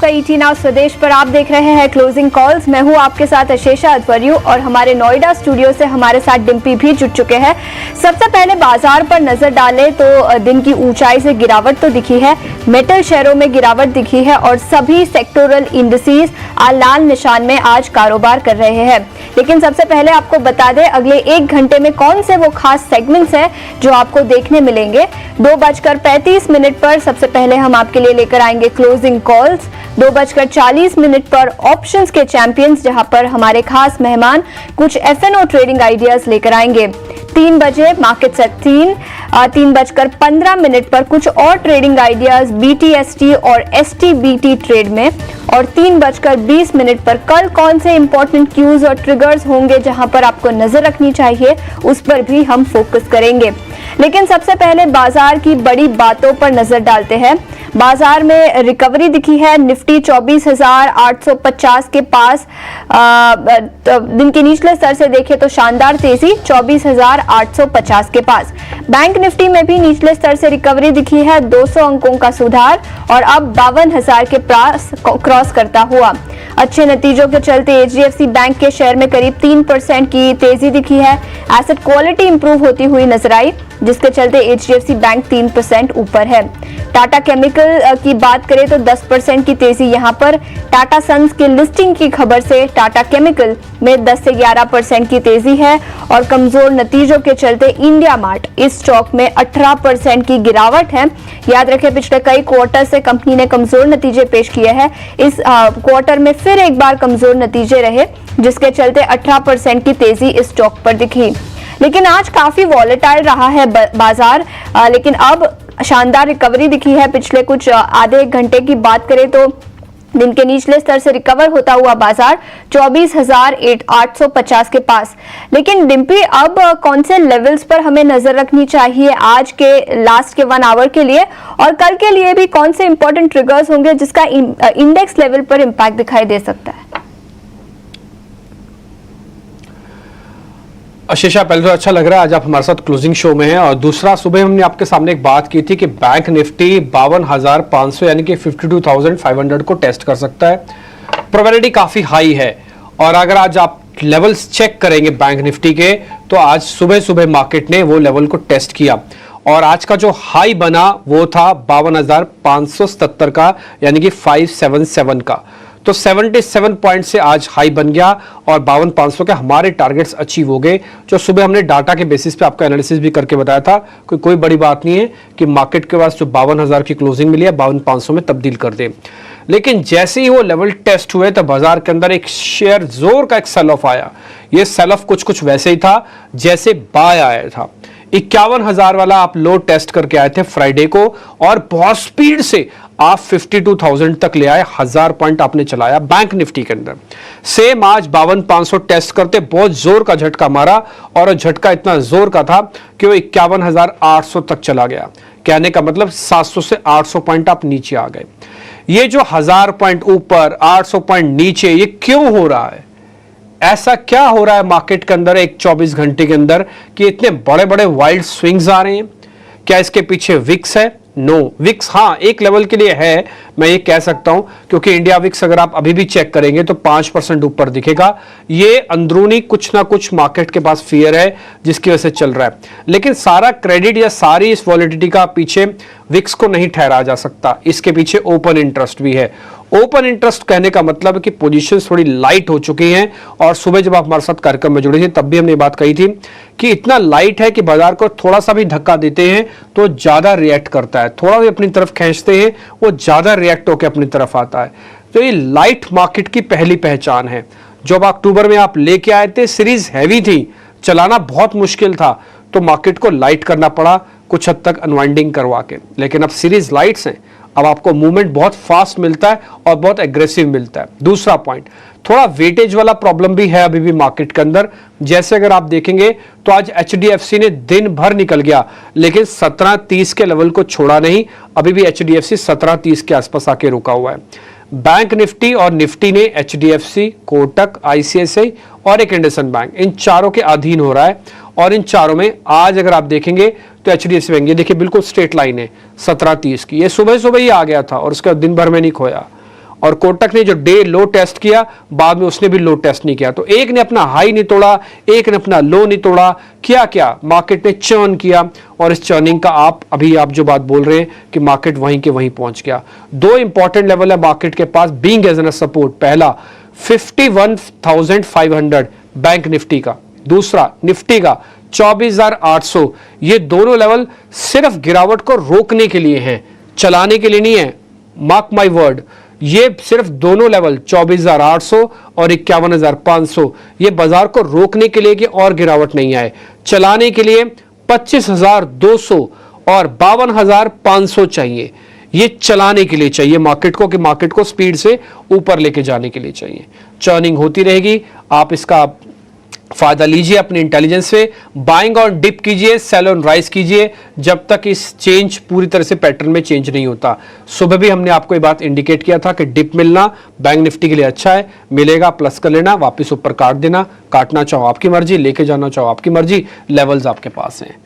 आपका ET now स्वदेश पर आप देख रहे हैं क्लोजिंग कॉल्स। मैं हूं आपके साथ अशेषा अध्वर्यु और हमारे नोएडा स्टूडियो से हमारे साथ डिम्पी भी जुट चुके हैं। सबसे पहले बाजार पर नजर डालें तो दिन की ऊंचाई से गिरावट तो दिखी है, मेटल शेयरों में गिरावट दिखी है और सभी सेक्टोरल इंडिसेस लाल निशान में आज कारोबार कर रहे हैं। लेकिन सबसे पहले आपको बता दें अगले 1 घंटे में कौन से वो खास सेगमेंट्स हैं जो आपको देखने मिलेंगे। 2:35 पर सबसे पहले हम आपके लिए लेकर आएंगे क्लोजिंग कॉल्स। 2:40 पर ऑप्शंस के चैंपियंस, जहां पर हमारे खास मेहमान कुछ एफएनओ ट्रेडिंग आइडियाज लेकर आएंगे। 3 बजे मार्केट सेट 3:15 पर कुछ और ट्रेडिंग आइडियाज बीटीएसटी और एसटीबीटी ट्रेड में, और 3:20 पर कल कौन से इंपॉर्टेंट क्यूज और ट्रिगर्स होंगे जहां पर आपको नजर रखनी चाहिए, उस पर भी हम फोकस करेंगे। लेकिन सबसे पहले बाजार की बड़ी बातों पर नजर डालते हैं। बाजार में रिकवरी दिखी है। निफ्टी 24,850 के पास, दिन के निचले स्तर से देखें तो शानदार तेजी 24,850 के पास। बैंक निफ्टी में भी निचले स्तर से रिकवरी दिखी है, 200 अंकों का सुधार और अब 52,000 के पास क्रॉस करता हुआ। अच्छे नतीजों के चलते एचडीएफसी बैंक के शेयर में करीब 3% की तेजी दिखी है। एसेट क्वालिटी इंप्रूव होती हुई नजर आई, जिसके चलते एचडीएफसी बैंक 3% ऊपर है। टाटा केमिकल की बात करें तो 10% की तेजी यहां पर। टाटा सन्स की लिस्टिंग की खबर से टाटा केमिकल में 10 से 11% की तेजी है और कमजोर नतीजों के चलते इंडिया मार्ट इस स्टॉक में 18% की गिरावट है। याद रखें पिछले कई क्वार्टर से कंपनी ने कमजोर नतीजे पेश किए हैं। इस क्वार्टर में फिर एक बार कमजोर नतीजे रहे, जिसके चलते 18% की तेजी इस स्टॉक पर दिखी। लेकिन आज काफी वॉलेटाइल रहा है बाजार, लेकिन अब शानदार रिकवरी दिखी है। पिछले कुछ आधे 1 घंटे की बात करें तो दिन के निचले स्तर से रिकवर होता हुआ बाजार 24,850 के पास। लेकिन डिम्पी, अब कौन से लेवल्स पर हमें नजर रखनी चाहिए आज के लास्ट के 1 आवर के लिए, और कल के लिए भी कौन से इंपॉर्टेंट ट्रिगर्स होंगे जिसका इंडेक्स लेवल पर इंपैक्ट दिखाई दे सकता है? अशेषा, पहले तो अच्छा लग रहा है आज आप हमारे साथ क्लोजिंग शो में हैं, और दूसरा, सुबह हमने आपके सामने एक बात की थी कि बैंक निफ्टी 52,500 यानी कि 52,500 को टेस्ट कर सकता है। प्रोबेबिलिटी काफी हाई है, और अगर आज आप लेवल्स चेक करेंगे बैंक निफ्टी के तो आज सुबह सुबह मार्केट ने वो लेवल को टेस्ट किया और आज का जो हाई बना वो था 52,577 का, यानी कि 577 का। तो 77 पॉइंट से आज हाई बन गया और 52,500 के हमारे टारगेट्स अचीव हो गए, जो सुबह हमने डाटा के बेसिस पे आपका एनालिसिस भी करके बताया था। कोई बड़ी बात नहीं है कि मार्केट के पास जो 52,000 की क्लोजिंग मिली है 52,500 में तब्दील कर दे। लेकिन जैसे ही वो लेवल टेस्ट हुए तो बाजार के अंदर एक शेयर जोर का एक सेल ऑफ आया। ये सेल ऑफ कुछ वैसे ही था जैसे बाय आया था। 51,000 वाला आप लो टेस्ट करके आए थे फ्राइडे को, और बहुत स्पीड से आप 52,000 तक ले आए। 1000 पॉइंट आपने चलाया बैंक निफ्टी के अंदर। सेम आज 52,500 टेस्ट करते बहुत जोर का झटका मारा, और झटका इतना जोर का था कि वो 51,800 तक चला गया। कहने का मतलब 700 से 800 पॉइंट आप नीचे आ गए। ये जो 1000 पॉइंट ऊपर 800 पॉइंट नीचे, ये क्यों हो रहा है? ऐसा क्या हो रहा है मार्केट के अंदर एक 24 घंटे के अंदर कि इतने बड़े बड़े वाइल्ड स्विंग्स आ रहे हैं? क्या इसके पीछे विक्स है? नो, विक्स हाँ एक लेवल के लिए है, मैं ये कह सकता हूं, क्योंकि इंडिया विक्स अगर आप अभी भी चेक करेंगे तो 5% ऊपर दिखेगा। ये अंदरूनी कुछ ना कुछ मार्केट के पास फियर है जिसकी वजह से चल रहा है। लेकिन सारा क्रेडिट या सारी इस वॉलिडिटी का पीछे विक्स को नहीं ठहराया जा सकता, इसके पीछे ओपन इंटरेस्ट भी है। ओपन इंटरेस्ट कहने का मतलब है कि पोजीशंस थोड़ी लाइट हो चुकी हैं, और सुबह जब आप हमारे साथ कार्यक्रम में जुड़े थे तब भी हमने बात कही थी कि इतना लाइट है कि बाजार को थोड़ा सा भी धक्का देते हैं तो ज्यादा रिएक्ट करता है, थोड़ा भी अपनी तरफ खींचते हैं वो ज्यादा रिएक्ट होकर अपनी तरफ आता है। तो ये लाइट मार्केट की पहली पहचान है। जब अक्टूबर में आप लेके आए थे, सीरीज हैवी थी, चलाना बहुत मुश्किल था, तो मार्केट को लाइट करना पड़ा कुछ हद तक अनवाइंडिंग करवा के। लेकिन अब सीरीज लाइट्स हैं, अब आपको मूवमेंट बहुत फास्ट मिलता है और बहुत एग्रेसिव मिलता है। दूसरा पॉइंट, थोड़ा वेटेज वाला प्रॉब्लम भी है अभी भी मार्केट के अंदर। जैसे अगर आप देखेंगे तो आज एचडीएफसी ने दिन भर निकल गया, लेकिन 1730 के लेवल को छोड़ा नहीं। अभी भी एचडीएफसी 1730 के आसपास आके रुका हुआ है। बैंक निफ्टी और निफ्टी ने एचडीएफसी, कोटक, आईसीआईसीआई और एक इंडसइंड बैंक, इन चारों के अधीन हो रहा है। और इन चारों में आज अगर आप देखेंगे तो एचडीएफसी बैंक, ये देखिए बिल्कुल स्ट्रेट लाइन है 1730 की, ये सुबह सुबह ही आ गया था और उसके दिन भर में नहीं खोया। और कोटक ने जो डे लो टेस्ट किया, बाद में उसने भी लो टेस्ट नहीं किया। तो एक ने अपना हाई नहीं तोड़ा, एक ने अपना लो नहीं तोड़ा। क्या मार्केट ने चर्न किया, और इस चर्निंग का आप जो बात बोल रहे हैं कि मार्केट वहीं के वहीं पहुंच गया। दो इंपॉर्टेंट लेवल है मार्केट के पास बीइंग एज एन सपोर्ट। पहला 51,500 बैंक निफ्टी का, दूसरा निफ्टी का 24,800। ये दोनों लेवल सिर्फ गिरावट को रोकने के लिए हैं, चलाने के लिए नहीं है। मार्क माय वर्ड, ये सिर्फ दोनों लेवल 24,800 और 51,500 ये बाजार को रोकने के लिए कि और गिरावट नहीं आए। चलाने के लिए 25,200 और 52,500 चाहिए। ये चलाने के लिए चाहिए मार्केट को, कि मार्केट को स्पीड से ऊपर लेके जाने के लिए चाहिए। चर्निंग होती रहेगी, आप इसका फायदा लीजिए अपने इंटेलिजेंस से। बाइंग और डिप कीजिए, सेल ऑन राइज कीजिए, जब तक इस चेंज पूरी तरह से पैटर्न में चेंज नहीं होता। सुबह भी हमने आपको ये बात इंडिकेट किया था कि डिप मिलना बैंक निफ्टी के लिए अच्छा है, मिलेगा प्लस कर लेना, वापस ऊपर काट देना। काटना चाहो आपकी मर्जी, लेके जाना चाहो आपकी मर्जी, लेवल्स आपके पास हैं।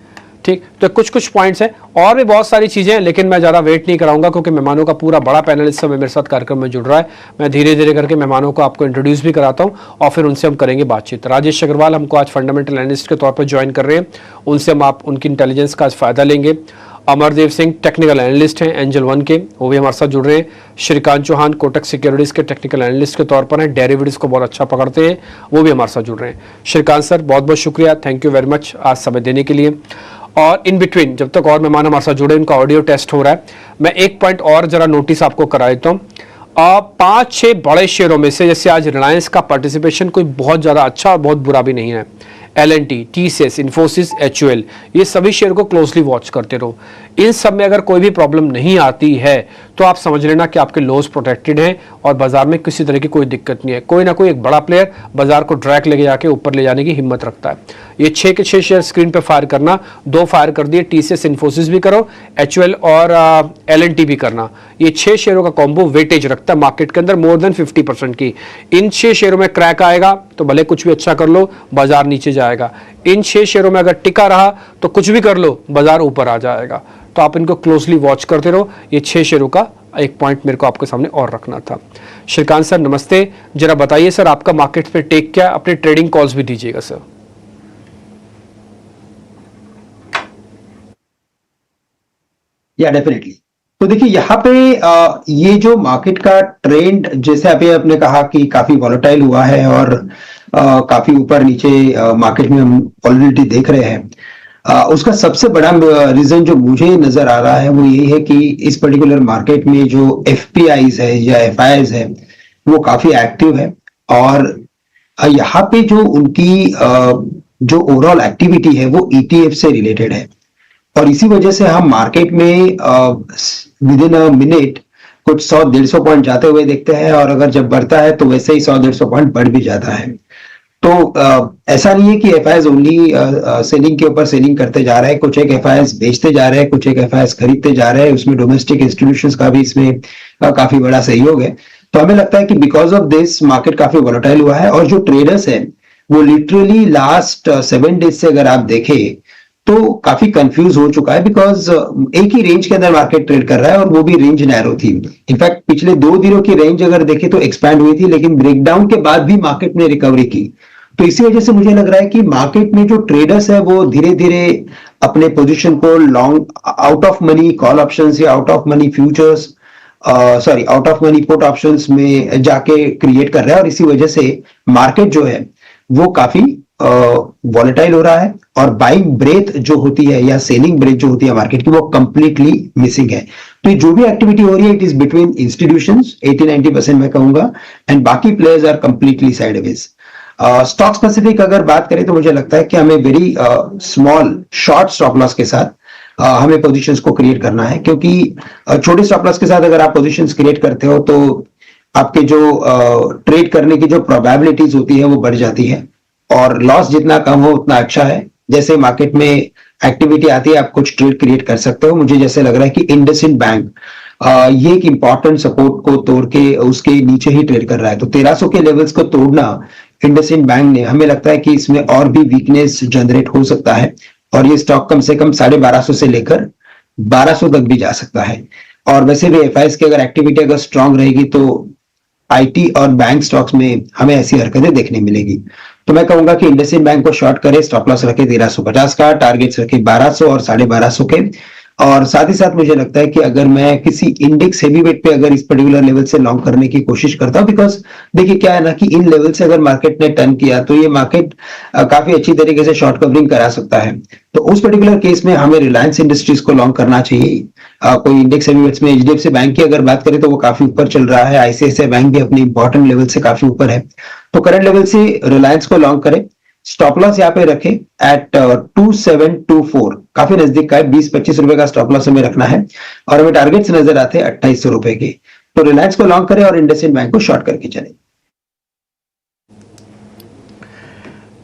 ठीक, तो कुछ पॉइंट्स हैं, और भी बहुत सारी चीजें हैं, लेकिन मैं ज्यादा वेट नहीं कराऊंगा क्योंकि मेहमानों का पूरा बड़ा पैनल इस समय मेरे साथ कार्यक्रम में जुड़ रहा है। मैं धीरे धीरे करके मेहमानों को आपको इंट्रोड्यूस भी कराता हूं और फिर उनसे हम करेंगे बातचीत। राजेश अग्रवाल हमको आज फंडामेंटल एनालिस्ट के तौर पर ज्वाइन कर रहे हैं, उनसे हम उनकी इंटेलिजेंस का आज फायदा लेंगे। अमरदेव सिंह टेक्निकल एनालिस्ट हैं एंजल वन के, वो भी हमारे साथ जुड़ रहे हैं। श्रीकांत चौहान कोटक सिक्योरिटीज के टेक्निकल एनालिस्ट के तौर पर हैं, डेरिवेटिव्स को बहुत अच्छा पकड़ते हैं, वो भी हमारे साथ जुड़ रहे हैं। श्रीकांत सर बहुत बहुत शुक्रिया, थैंक यू वेरी मच आज समय देने के लिए। और इन बिटवीन जब तक और मेहमान हमारे साथ जुड़े, उनका ऑडियो टेस्ट हो रहा है, मैं एक पॉइंट और जरा नोटिस आपको करा देता हूँ। 5-6 बड़े शेयरों में से जैसे आज रिलायंस का पार्टिसिपेशन कोई बहुत ज्यादा अच्छा और बहुत बुरा भी नहीं है। LNT, TCS, इन्फोसिस, HUL, ये सभी शेयर को क्लोजली वॉच करते रहो। इन सब में अगर कोई भी प्रॉब्लम नहीं आती है तो आप समझ लेना कि आपके लॉस प्रोटेक्टेड हैं और बाजार में किसी तरह की कोई दिक्कत नहीं है। कोई ना कोई एक बड़ा प्लेयर बाजार को ड्रैग लेके जाके ऊपर ले जाने की हिम्मत रखता है। ये 6 के 6 शेयर स्क्रीन पे फायर करना, 2 फायर कर दिए, TCS, इन्फोसिस भी करो, HUL और LNT भी करना। ये 6 शेयरों का कॉम्बो वेटेज रखता है मार्केट के अंदर मोर देन 50% की। इन 6 शेयरों में क्रैक आएगा तो भले कुछ भी अच्छा कर लो, बाजार नीचे जाएगा। इन 6 शेयरों में अगर टिका रहा तो कुछ भी कर लो, बाजार ऊपर आ जाएगा। तो आप इनको क्लोजली वॉच करते रहो। ये 6 शेयरों का एक पॉइंट मेरे को आपके सामने और रखना था। श्रीकांत सर नमस्ते, जरा बताइए सर आपका मार्केट पे टेक क्या, अपने ट्रेडिंग कॉल्स भी दीजिएगा सर। या डेफिनेटली। तो देखिए यहाँ पे ये जो मार्केट का ट्रेंड, जैसे अभी आपने कहा कि काफी वॉलेटाइल हुआ है और काफी ऊपर नीचे मार्केट में हम वॉलेटिलिटी देख रहे हैं, उसका सबसे बड़ा रीजन जो मुझे नजर आ रहा है वो ये है कि इस पर्टिकुलर मार्केट में जो FPIs है या FIs है वो काफी एक्टिव है, और यहाँ पे जो उनकी जो ओवरऑल एक्टिविटी है वो ETF से रिलेटेड है। और इसी वजह से हम मार्केट में विद इन अ मिनट कुछ 100-150 पॉइंट जाते हुए देखते हैं, और अगर जब बढ़ता है तो वैसे ही 100-150 पॉइंट बढ़ भी जाता है। तो ऐसा नहीं है कि FIs ओनली सेलिंग के ऊपर सेलिंग करते जा रहे हैं, कुछ एक FIs बेचते जा रहे हैं, कुछ एक FIs खरीदते जा रहे हैं। उसमें डोमेस्टिक इंस्टीट्यूशंस का भी इसमें काफी बड़ा सहयोग है। तो हमें लगता है कि बिकॉज ऑफ दिस मार्केट काफी वॉलेटाइल हुआ है, और जो ट्रेडर्स हैं वो लिटरली लास्ट 7 डेज से अगर आप देखें तो काफी कंफ्यूज हो चुका है, बिकॉज एक ही रेंज के अंदर मार्केट ट्रेड कर रहा है और वो भी रेंज नैरो थी। इनफैक्ट पिछले 2 दिनों की रेंज अगर देखें तो एक्सपैंड हुई थी, लेकिन ब्रेकडाउन के बाद भी मार्केट ने रिकवरी की। तो इसी वजह से मुझे लग रहा है कि मार्केट में जो ट्रेडर्स है वो धीरे धीरे अपने पोजीशन को long out of money call options या out of money futures out of money put options में जाके क्रिएट कर रहा है, और इसी वजह से मार्केट जो है वो काफी वॉलेटाइल हो रहा है, और बाइंग ब्रेथ जो होती है या सेलिंग ब्रेथ जो होती है मार्केट की वो कंप्लीटली मिसिंग है। तो जो भी एक्टिविटी हो रही है इट इज बिटवीन इंस्टीट्यूशंस 80-90% मैं कहूंगा, एंड बाकी players are completely sideways. Stock specific अगर बात करें तो मुझे लगता है कि हमें very small short stop loss के साथ हमें पोजीशंस को क्रिएट करना है, क्योंकि छोटे स्टॉप लॉस के साथ अगर आप पोजीशंस क्रिएट करते हो तो आपके जो ट्रेड करने की जो प्रोबेबिलिटीज होती है वो बढ़ जाती है, और लॉस जितना कम हो उतना अच्छा है। जैसे मार्केट में एक्टिविटी आती है आप कुछ ट्रेड क्रिएट कर सकते हो। मुझे जैसे लग रहा है कि इंडसइंड बैंक ये एक इंपॉर्टेंट सपोर्ट को तोड़ के उसके नीचे ही ट्रेड कर रहा है। तो 1300 के लेवल्स को तोड़ना इंडसइंड बैंक ने, हमें लगता है कि इसमें और भी वीकनेस जनरेट हो सकता है, और ये स्टॉक कम से कम 1250 से लेकर 1200 तक भी जा सकता है। और वैसे भी FIs की अगर एक्टिविटी अगर स्ट्रांग रहेगी तो आईटी और बैंक स्टॉक्स में हमें ऐसी हरकतें देखने मिलेगी। तो मैं कहूंगा कि इंडसइंड बैंक को शॉर्ट करें, स्टॉप लॉस रखे 1350 का, टारगेट्स रखे 1200 और 1250 के। और साथ ही साथ मुझे लगता है कि अगर मैं किसी इंडेक्स हेवीवेट पे अगर इस पर्टिकुलर लेवल से लॉन्ग करने की कोशिश करता हूं, बिकॉज देखिए क्या है ना कि इन लेवल से अगर मार्केट ने टर्न किया तो ये मार्केट काफी अच्छी तरीके से शॉर्ट कवरिंग करा सकता है। तो उस पर्टिकुलर केस में हमें रिलायंस इंडस्ट्रीज को लॉन्ग करना चाहिए। कोई इंडेक्स हेवीवेट्स में एचडीएफसी बैंक की अगर बात करें तो वो काफी ऊपर चल रहा है, आईसीआईसीआई बैंक भी अपनी इंपॉर्टेंट लेवल से काफी ऊपर है। तो करंट लेवल से रिलायंस को लॉन्ग करें, स्टॉप लॉस यहाँ पे रखें एट 2724, काफी नजदीक का है, 20-25 रुपए का स्टॉप लॉस हमें रखना है और हमें टारगेट्स नजर आते हैं 2800 रुपए के। तो रिलायंस को लॉन्ग करें और इंडसइंड बैंक को शॉर्ट करके चले।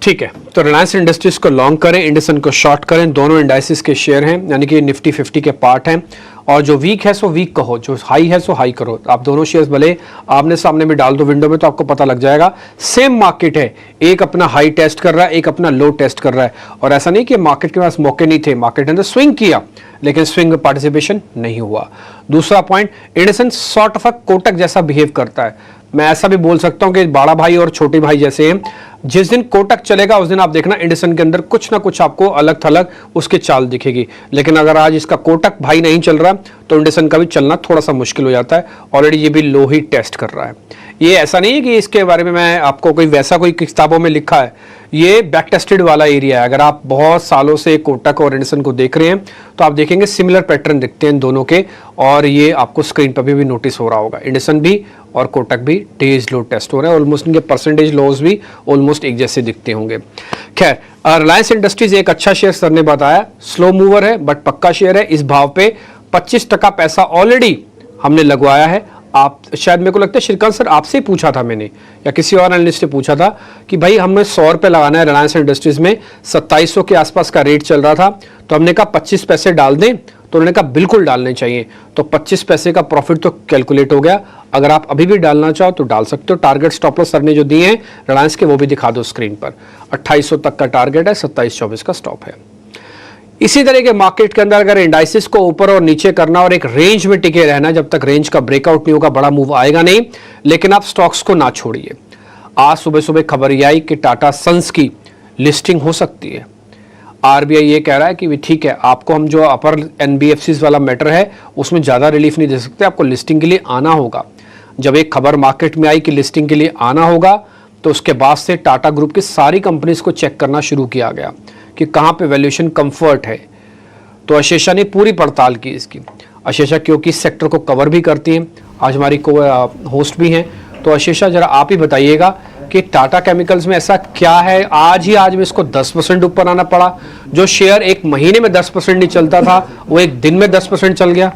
ठीक है, तो रिलायंस इंडस्ट्रीज को लॉन्ग करें, इंडसइंड को शॉर्ट करें। दोनों इंडाइसिस के शेयर हैं, यानी कि निफ्टी 50 के पार्ट हैं। और जो वीक है सो वीक कहो, जो हाई है सो हाई करो। आप दोनों शेयर्स भले आमने सामने में डाल दो विंडो में तो आपको पता लग जाएगा। सेम मार्केट है, एक अपना हाई टेस्ट कर रहा है, एक अपना लो टेस्ट कर रहा है। और ऐसा नहीं कि मार्केट के पास मौके नहीं थे, मार्केट ने तो स्विंग किया लेकिन स्विंग में पार्टिसिपेशन नहीं हुआ। दूसरा point, IndusInd sort of Kotak जैसा बिहेव करता है। मैं ऐसा भी बोल सकता हूं कि बड़ा भाई और छोटे भाई जैसे हैं। जिस दिन कोटक चलेगा उस दिन आप देखना इंडसइंड के अंदर कुछ ना कुछ आपको अलग थलग उसके चाल दिखेगी। लेकिन अगर आज इसका कोटक भाई नहीं चल रहा तो इंडसइंड का भी चलना थोड़ा सा मुश्किल हो जाता है। ऑलरेडी ये भी लो ही टेस्ट कर रहा है। ये ऐसा नहीं है कि इसके बारे में मैं आपको कोई किताबों में लिखा है, ये बैक टेस्टेड वाला एरिया है। अगर आप बहुत सालों से कोटक और इंडसइंड को देख रहे हैं तो आप देखेंगे सिमिलर पैटर्न दिखते हैं दोनों के, और ये आपको स्क्रीन पर भी नोटिस हो रहा होगा। इंडसइंड भी और कोटक भी डेज लो टेस्ट हो रहे हैं, ऑलमोस्ट इनके परसेंटेज लॉस भी ऑलमोस्ट एक जैसे दिखते होंगे। खैर, रिलायंस इंडस्ट्रीज एक अच्छा शेयर सर ने बताया, स्लो मूवर है बट पक्का शेयर है। इस भाव पे 25% पैसा ऑलरेडी हमने लगवाया है। आप शायद, मेरे को लगता है श्रीकांत सर आपसे ही पूछा था मैंने या किसी और एनालिस्ट से पूछा था कि भाई हमें 100 रुपये लगाना है रिलायंस इंडस्ट्रीज में, 2700 के आसपास का रेट चल रहा था, तो हमने कहा 25 पैसे डाल दें, तो उन्होंने कहा बिल्कुल डालने चाहिए। तो 25 पैसे का प्रॉफिट तो कैलकुलेट हो गया। अगर आप अभी भी डालना चाहो तो डाल सकते हो। टारगेट स्टॉप लॉस सर ने जो दिए हैं रिलायंस के वो भी दिखा दो स्क्रीन पर। 2800 तक का टारगेट है, 2724 का स्टॉप है। इसी तरह के मार्केट के अंदर अगर इंडाइसिस को ऊपर और नीचे करना और एक रेंज में टिके रहना, जब तक रेंज का ब्रेकआउट नहीं होगा बड़ा मूव आएगा नहीं। लेकिन आप स्टॉक्स को ना छोड़िए। आज सुबह सुबह खबर यह आई कि टाटा सन्स की लिस्टिंग हो सकती है। आरबीआई ये कह रहा है कि ठीक है, आपको हम जो अपर एनबीएफसीज वाला मैटर है उसमें ज़्यादा रिलीफ नहीं दे सकते, आपको लिस्टिंग के लिए आना होगा। जब एक खबर मार्केट में आई कि लिस्टिंग के लिए आना होगा तो उसके बाद से टाटा ग्रुप की सारी कंपनीज को चेक करना शुरू किया गया कि कहाँ पे वैल्यूएशन कंफर्ट है। तो अशेषा ने पूरी पड़ताल की इसकी। अशेषा क्योंकि इस सेक्टर को कवर भी करती हैं, आज हमारी को होस्ट भी हैं। तो अशेषा जरा आप ही बताइएगा कि टाटा केमिकल्स में ऐसा क्या है, आज में इसको 10% ऊपर आना पड़ा। जो शेयर एक महीने में 10% नहीं चलता था वो एक दिन में 10% चल गया।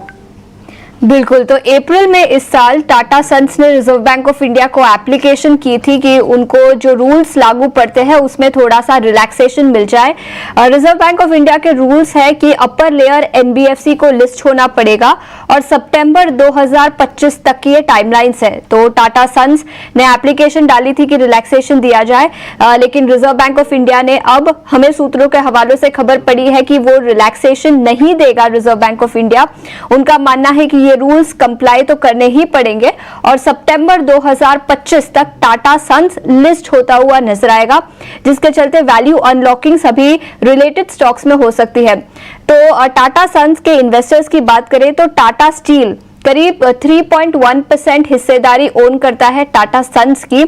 बिल्कुल, तो अप्रैल में इस साल टाटा सन्स ने रिजर्व बैंक ऑफ इंडिया को एप्लीकेशन की थी कि उनको जो रूल्स लागू पड़ते हैं उसमें थोड़ा सा रिलैक्सेशन मिल जाए। रिजर्व बैंक ऑफ इंडिया के रूल्स है कि अपर लेयर एनबीएफसी को लिस्ट होना पड़ेगा और सितंबर 2025 तक की ये टाइमलाइंस है। तो टाटा सन्स ने एप्लीकेशन डाली थी कि रिलैक्सेशन दिया जाए, लेकिन रिजर्व बैंक ऑफ इंडिया ने, अब हमें सूत्रों के हवालों से खबर पड़ी है कि वो रिलैक्सेशन नहीं देगा। रिजर्व बैंक ऑफ इंडिया, उनका मानना है कि ये रूल्स कंप्लाई तो करने ही पड़ेंगे और सितंबर 2025 तक टाटा सन्स लिस्ट होता हुआ नजर आएगा, जिसके चलते वैल्यू अनलॉकिंग सभी रिलेटेड स्टॉक्स में हो सकती है। तो टाटा सन्स के इन्वेस्टर्स की बात करें तो टाटा स्टील करीब 3.1% हिस्सेदारी ओन करता है टाटा सन्स की,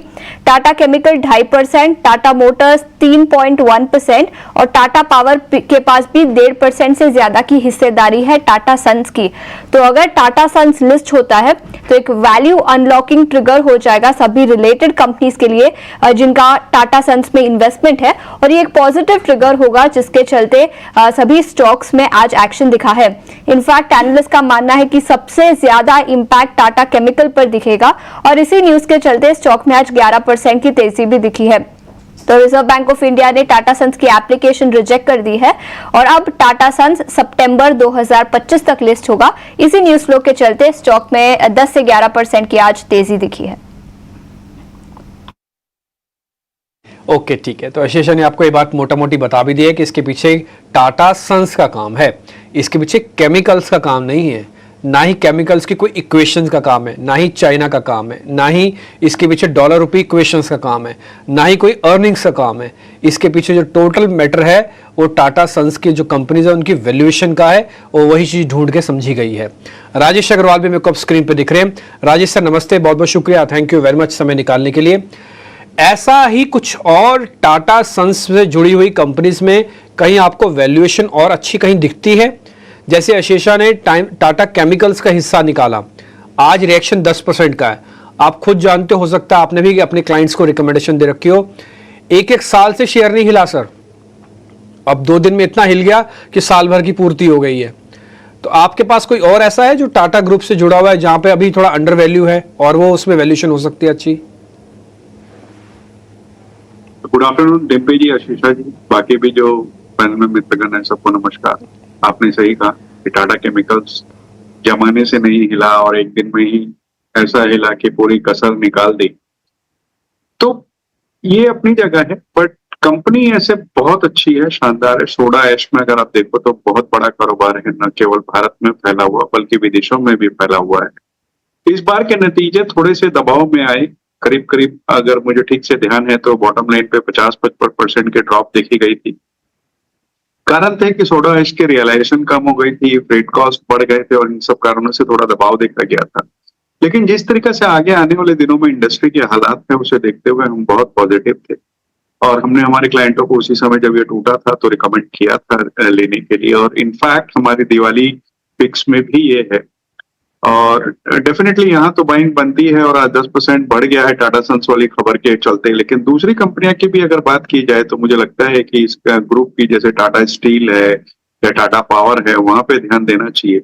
टाटा केमिकल 2.5%, टाटा मोटर्स 3.1% और टाटा पावर के पास भी 1.5% से ज्यादा की हिस्सेदारी है टाटा सन्स की। तो अगर टाटा सन्स लिस्ट होता है तो एक वैल्यू अनलॉकिंग ट्रिगर हो जाएगा सभी रिलेटेड कंपनीज के लिए जिनका टाटा सन्स में इन्वेस्टमेंट है, और ये एक पॉजिटिव ट्रिगर होगा जिसके चलते सभी स्टॉक्स में आज एक्शन दिखा है। इनफैक्ट एनालिस्ट का मानना है कि सबसे ज्यादा इंपैक्ट टाटा केमिकल पर दिखेगा और इसी न्यूज के चलते स्टॉक में आज 11% की तेजी भी दिखी है। तो रिजर्व बैंक ऑफ इंडिया ने टाटा सन्स की एप्लीकेशन रिजेक्ट कर दी है और अब टाटा सन्स सितंबर 2025 तक लिस्ट होगा। इसी न्यूज फ्लो के चलते स्टॉक में 10 से 11% की आज तेजी दिखी है। ओके, ठीक है। तो अशेषा ने आपको ये बात मोटा मोटी बता भी दी है कि इसके पीछे टाटा सन्स का काम है, इसके पीछे केमिकल्स का काम नहीं है। ना ही केमिकल्स की कोई इक्वेशंस का काम है, ना ही चाइना का काम है, ना ही इसके पीछे डॉलर रुपी इक्वेशंस का काम है, ना ही कोई अर्निंग्स का काम है। इसके पीछे जो टोटल मैटर है वो टाटा सन्स की जो कंपनीज है उनकी वैल्यूएशन का है, और वही चीज ढूंढ के समझी गई है। राजेश अग्रवाल भी मेरे को अब स्क्रीन पे दिख रहे हैं। राजेश सर नमस्ते, बहुत बहुत शुक्रिया, थैंक यू वेरी मच समय निकालने के लिए। ऐसा ही कुछ और टाटा सन्स से जुड़ी हुई कंपनीज में कहीं आपको वैल्यूएशन और अच्छी कहीं दिखती है? जैसे अशेषा ने टाटा केमिकल्स का हिस्सा निकाला, आज रिएक्शन 10% का है। आप खुद जानते हो सकता है आपने भी अपने क्लाइंट्स को रिकमेंडेशन दे रखी हो। एक साल से शेयर नहीं हिला सर, अब 2 दिन में इतना हिल गया कि साल भर की पूर्ति हो गई है। तो आपके पास कोई और ऐसा है जो टाटा ग्रुप से जुड़ा हुआ है जहां पे अभी थोड़ा अंडर वैल्यू है और वो उसमें वैल्यूएशन हो सकती है अच्छी? गुड आफ्टरनून डिम्पी जी, आशीषा जी, बाकी भी जो पैनल में मित्रगण है सबको नमस्कार। आपने सही कहा कि टाटा केमिकल्स जमाने से नहीं हिला और एक दिन में ही ऐसा हिला कि पूरी कसर निकाल दी, तो ये अपनी जगह है। बट कंपनी ऐसे बहुत अच्छी है, शानदार है। सोडा ऐश में अगर आप देखो तो बहुत बड़ा कारोबार है, न केवल भारत में फैला हुआ बल्कि विदेशों में भी फैला हुआ है। इस बार के नतीजे थोड़े से दबाव में आए, करीब करीब अगर मुझे ठीक से ध्यान है तो बॉटम लाइन पे 50-55% के ड्रॉप देखी गई थी। कारण थे कि सोडा ऐश की रियलाइजेशन कम हो गई थी, फ्रेट कॉस्ट बढ़ गए थे और इन सब कारणों से थोड़ा दबाव देखा गया था। लेकिन जिस तरीके से आगे आने वाले दिनों में इंडस्ट्री के हालात है उसे देखते हुए हम बहुत पॉजिटिव थे और हमने हमारे क्लाइंटों को उसी समय जब ये टूटा था तो रिकमेंड किया था लेने के लिए। और इनफैक्ट हमारी दिवाली पिक्स में भी ये है और डेफिनेटली यहाँ तो बाइंग बनती है और 10% बढ़ गया है टाटा सन्स वाली खबर के चलते। लेकिन दूसरी कंपनियां की भी अगर बात की जाए तो मुझे लगता है कि इस ग्रुप की जैसे टाटा स्टील है या टाटा पावर है वहां पे ध्यान देना चाहिए।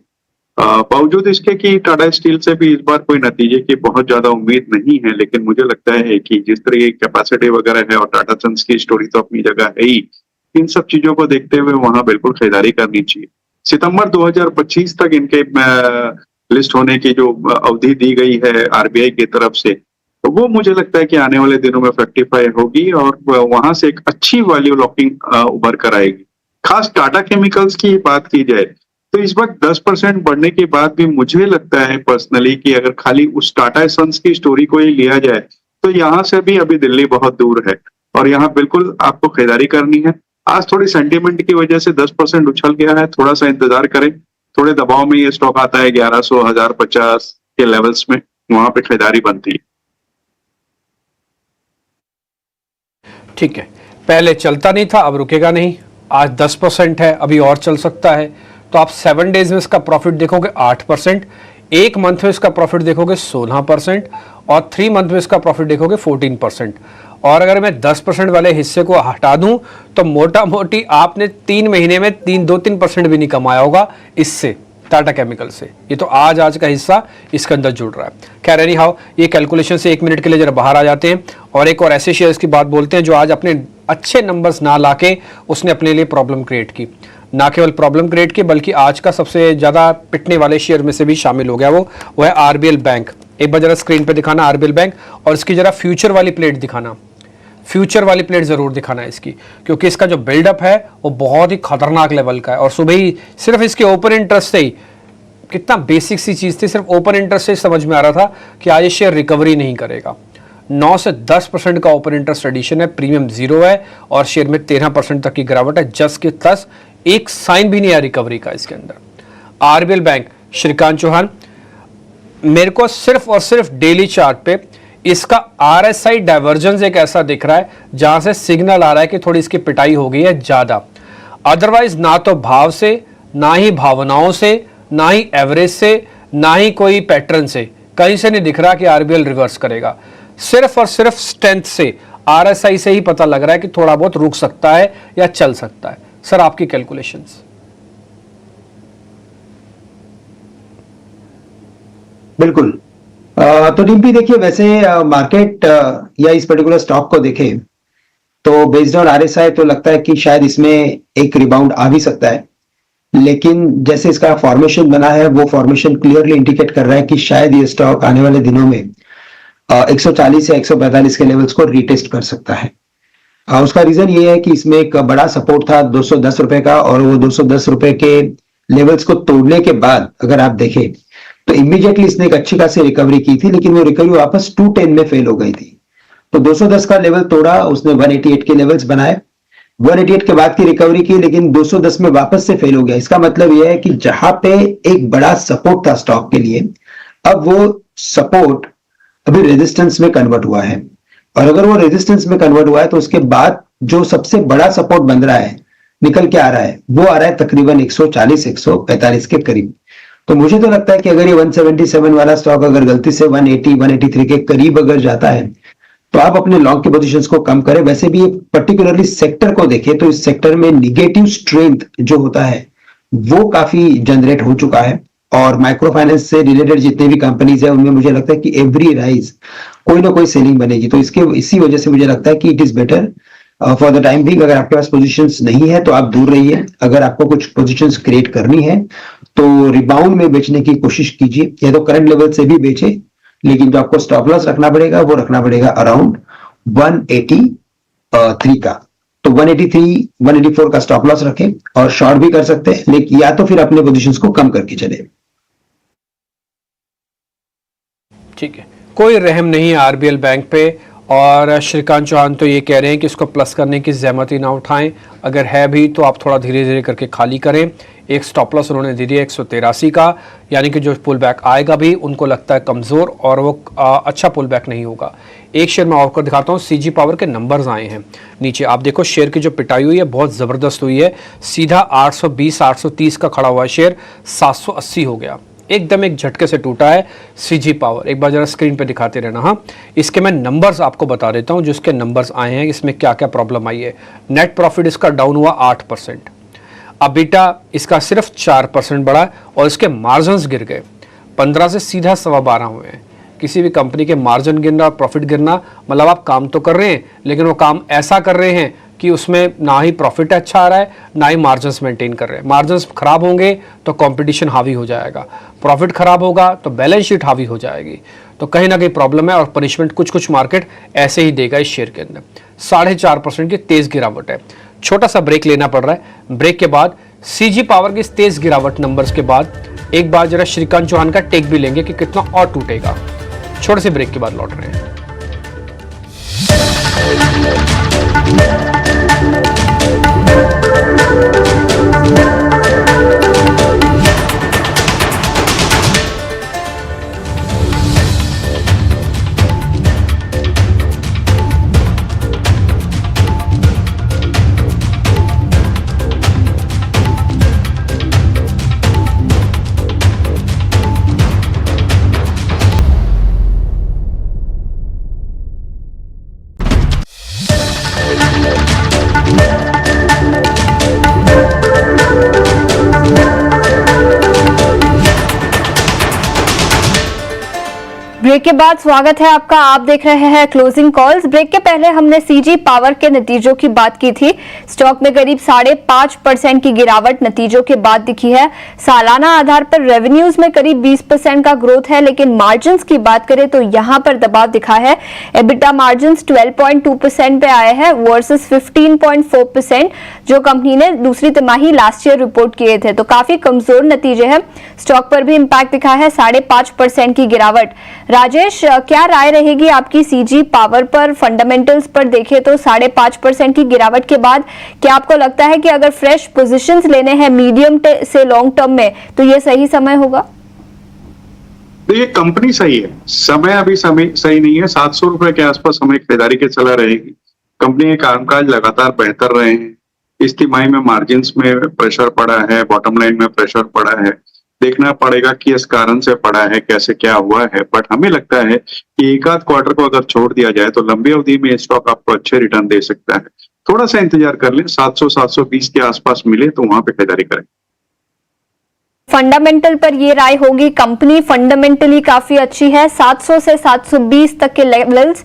बावजूद इसके कि टाटा स्टील से भी इस बार कोई नतीजे की बहुत ज्यादा उम्मीद नहीं है, लेकिन मुझे लगता है कि जिस तरह की कैपेसिटी वगैरह है और टाटा सन्स की स्टोरी तो अपनी जगह है ही, इन सब चीजों को देखते हुए वहां बिल्कुल खरीदारी करनी चाहिए। सितंबर 2025 तक इनके लिस्ट होने की जो अवधि दी गई है आरबीआई की तरफ से, तो वो मुझे लगता है कि आने वाले दिनों में फ्रैक्टिफाई होगी और वहां से एक अच्छी वैल्यू लॉकिंग उभर कर आएगी। खास टाटा केमिकल्स की बात की जाए तो इस वक्त 10% बढ़ने के बाद भी मुझे लगता है पर्सनली कि अगर खाली उस टाटा सन्स की स्टोरी को ही लिया जाए तो यहाँ से भी अभी दिल्ली बहुत दूर है और यहाँ बिल्कुल आपको खरीदारी करनी है। आज थोड़ी सेंटीमेंट की वजह से 10% उछल गया है, थोड़ा सा इंतजार करें, थोड़े दबाव में ये स्टॉक आता है 1100, 1050 के लेवल्स में, वहां पे खरीदारी बनती है। ठीक है, पहले चलता नहीं था अब रुकेगा नहीं, आज 10% है, अभी और चल सकता है। तो आप 7 डेज में इसका प्रॉफिट देखोगे 8%, 1 मंथ में इसका प्रॉफिट देखोगे 16% और 3 मंथ में इसका प्रॉफिट देखोगे 14%। और अगर मैं 10% वाले हिस्से को हटा दूं तो मोटा मोटी आपने 3 महीने में 2-3% भी नहीं कमाया होगा इससे, टाटा केमिकल से। ये तो आज का हिस्सा इसके अंदर जुड़ रहा है। खैर एनी हाउ, ये कैलकुलेशन से 1 मिनट के लिए जरा बाहर आ जाते हैं और एक और ऐसे शेयर्स की बात बोलते हैं जो आज अपने अच्छे नंबर्स ना लाके उसने अपने लिए प्रॉब्लम क्रिएट की। ना केवल प्रॉब्लम क्रिएट की बल्कि आज का सबसे ज्यादा पिटने वाले शेयर में से भी शामिल हो गया वो है आरबीएल बैंक। एक बार जरा स्क्रीन पे दिखाना आरबीएल बैंक और इसकी जरा फ्यूचर वाली प्लेट दिखाना, फ्यूचर वाली प्लेट जरूर दिखाना इसकी, क्योंकि इसका जो बिल्डअप है वो बहुत ही खतरनाक लेवल का है। और सुबह ही सिर्फ इसके ओपन इंटरेस्ट से ही, कितना बेसिक सी चीज थी, सिर्फ ओपन इंटरेस्ट से ही समझ में आ रहा था कि आज ये शेयर रिकवरी नहीं करेगा। 9 से 10% का ओपन इंटरेस्ट एडिशन है, प्रीमियम 0 है और शेयर में 13% तक की गिरावट है। जस्ट के तस एक साइन भी नहीं है रिकवरी का इसके अंदर। आरबीएल बैंक, श्रीकांत चौहान, मेरे को सिर्फ और सिर्फ डेली चार्ट पे इसका आरएसआई डाइवर्जेंस एक ऐसा दिख रहा है जहां से सिग्नल आ रहा है कि थोड़ी इसकी पिटाई हो गई है ज्यादा। अदरवाइज ना तो भाव से, ना ही भावनाओं से, ना ही एवरेज से, ना ही कोई पैटर्न से, कहीं से नहीं दिख रहा कि आरबीएल रिवर्स करेगा। सिर्फ और सिर्फ स्ट्रेंथ से, आरएसआई से ही पता लग रहा है कि थोड़ा बहुत रुक सकता है या चल सकता है। सर आपकी कैलकुलेशंस? बिल्कुल। तो डिम्पी देखिए, वैसे मार्केट या इस पर्टिकुलर स्टॉक को देखें तो बेस्ड ऑन आरएसआई तो लगता है कि शायद इसमें एक रिबाउंड आ भी सकता है, लेकिन जैसे इसका फॉर्मेशन बना है वो फॉर्मेशन क्लियरली इंडिकेट कर रहा है कि शायद ये स्टॉक आने वाले दिनों में 140 या 145 के लेवल्स को रीटेस्ट कर सकता है। उसका रीजन ये है कि इसमें एक बड़ा सपोर्ट था 210 रुपए का और वो 210 रुपए के लेवल्स को तोड़ने के बाद अगर आप देखें तो इमीडिएटली इसने एक अच्छी खासी रिकवरी की थी, लेकिन वो रिकवरी वापस 210 में फेल हो गई थी। तो 210 का लेवल तोड़ा, उसने 188 के लेवल्स बनाए, 188 के बाद की रिकवरी की, लेकिन 210 में वापस से फेल हो गया। इसका मतलब यह है कि जहां पे एक बड़ा सपोर्ट था स्टॉक के लिए, अब वो सपोर्ट अभी रेजिस्टेंस में कन्वर्ट हुआ है, और अगर वो रेजिस्टेंस में कन्वर्ट हुआ है तो उसके बाद जो सबसे बड़ा सपोर्ट बन रहा है, निकल के आ रहा है, वो आ रहा है तकरीबन 140-145 के करीब। तो मुझे तो लगता है कि अगर ये 177 वाला स्टॉक अगर गलती से 180-183 के करीब अगर जाता है तो आप अपने लॉन्ग के पोजीशंस को कम करें। वैसे भी पर्टिकुलरली सेक्टर को देखें तो इस सेक्टर में निगेटिव स्ट्रेंथ जो होता है वो काफी जनरेट हो चुका है, और माइक्रो फाइनेंस से रिलेटेड जितने भी कंपनीज है उनमें मुझे लगता है कि एवरी राइज कोई ना कोई सेलिंग बनेगी। तो इसी वजह से मुझे लगता है कि it is better for the time being. अगर आपके पास पोजीशंस नहीं है तो आप दूर रहिए, अगर आपको कुछ पोजीशंस क्रिएट करनी है तो रिबाउंड में बेचने की कोशिश कीजिए, या तो करंट लेवल से भी बेचे, लेकिन जो आपको स्टॉप लॉस रखना पड़ेगा वो रखना पड़ेगा अराउंड 183 का। तो 183 184 का स्टॉप लॉस रखें, और शॉर्ट भी कर सकते हैं, लेकिन या तो फिर अपने पोजीशंस को कम करके चले। ठीक है, कोई रहम नहीं है आरबीएल बैंक पे, और श्रीकांत चौहान तो ये कह रहे हैं कि इसको प्लस करने की जहमत ही ना उठाएं, अगर है भी तो आप थोड़ा धीरे धीरे करके खाली करें। एक स्टॉप लॉस उन्होंने दे दिया 183 का, यानी कि जो पुल बैक आएगा भी उनको लगता है कमज़ोर, और वो अच्छा पुल बैक नहीं होगा। एक शेयर मैं आपको दिखाता हूँ, सीजी पावर के नंबर्स आए हैं नीचे, आप देखो शेयर की जो पिटाई हुई है बहुत ज़बरदस्त हुई है, सीधा 820-830 का खड़ा हुआ है शेयर, 780 हो गया, एकदम एक झटके से टूटा है सीजी पावर। एक बार जरा स्क्रीन पे दिखाते रहना। हाँ, इसके मैं नंबर्स आपको बता देता हूँ, जिसके नंबर्स आए हैं, इसमें क्या क्या प्रॉब्लम आई है। नेट प्रॉफिट इसका डाउन हुआ 8%, अबीटा इसका सिर्फ 4% बढ़ा, और इसके मार्जिन्स गिर गए 15 से सीधा 12.25 हुए हैं। किसी भी कंपनी के मार्जिन गिरना और प्रॉफिट गिरना मतलब आप काम तो कर रहे हैं, लेकिन वो काम ऐसा कर रहे हैं कि उसमें ना ही प्रॉफिट अच्छा आ रहा है, ना ही मार्जिन्स मेंटेन कर रहे हैं। मार्जिन्स खराब होंगे तो कंपटीशन हावी हो जाएगा, प्रॉफिट खराब होगा तो बैलेंस शीट हावी हो जाएगी। तो कहीं ना कहीं प्रॉब्लम है, और पनिशमेंट कुछ मार्केट ऐसे ही देगा इस शेयर के अंदर। 4.5% की तेज गिरावट है, छोटा सा ब्रेक लेना पड़ रहा है। ब्रेक के बाद सीजी पावर की इस तेज गिरावट नंबर्स के बाद एक बार जरा श्रीकांत चौहान का टेक भी लेंगे कि कितना और टूटेगा। छोटे से ब्रेक के बाद लौट रहे हैं। ब्रेक के बाद स्वागत है आपका, आप देख रहे हैं क्लोजिंग कॉल्स। ब्रेक के पहले हमने सीजी पावर के नतीजों की बात की थी। स्टॉक में करीब 5.5% की गिरावट नतीजों के बाद दिखी है। सालाना आधार पर रेवेन्यूज में करीब 20% का ग्रोथ है, लेकिन मार्जिन्स की बात करें तो यहां पर दबाव दिखा है। एबिटा मार्जिन्स 12.2% पे आए हैं वर्सेस 15.4% जो कंपनी ने दूसरी तिमाही लास्ट ईयर रिपोर्ट किए थे। तो काफी कमजोर नतीजे हैं। स्टॉक पर भी इंपैक्ट दिखा है, 5.5% की गिरावट। राजेश, क्या राय रहेगी आपकी सीजी पावर पर? फंडामेंटल्स पर देखें तो 5.5% की गिरावट के बाद क्या आपको लगता है कि अगर फ्रेश पोजीशंस लेने हैं मीडियम से लॉन्ग टर्म में तो ये सही समय होगा? देखिए, कंपनी सही है, समय अभी समय सही नहीं है। 700 रुपए के आसपास हमें खरीदारी के चला रहेगी। कंपनी के कामकाज लगातार बेहतर रहे हैं। इस तिमाही में मार्जिन्स में प्रेशर पड़ा है, बॉटम लाइन में प्रेशर पड़ा है। देखना पड़ेगा कि इस कारण से पड़ा है, कैसे क्या हुआ है। बट हमें लगता है कि एक आध क्वार्टर को अगर छोड़ दिया जाए तो लंबी अवधि में स्टॉक आपको अच्छे रिटर्न दे सकता है। थोड़ा सा इंतजार कर लें, 700-720 के आसपास मिले तो वहां पे खरीदारी करें। फंडामेंटल पर ये राय होगी, कंपनी फंडामेंटली काफी अच्छी है, 700 से 720 तक के लेवल्स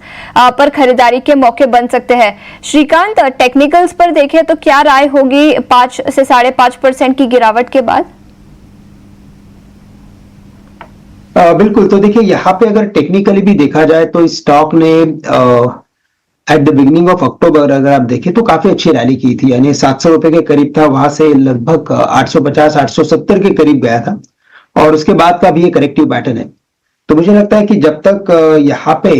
पर खरीदारी के मौके बन सकते हैं। श्रीकांत, टेक्निकल्स पर देखें तो क्या राय होगी 5 से 5.5% की गिरावट के बाद? बिल्कुल। तो देखिए, यहाँ पे अगर टेक्निकली भी देखा जाए तो इस स्टॉक ने at the beginning of October अगर आप देखें तो काफी अच्छी रैली की थी, यानी 700 रुपए के करीब था, वहां से लगभग 850-870 के करीब गया था। और उसके बाद का भी ये करेक्टिव पैटर्न है। तो मुझे लगता है कि जब तक यहाँ पे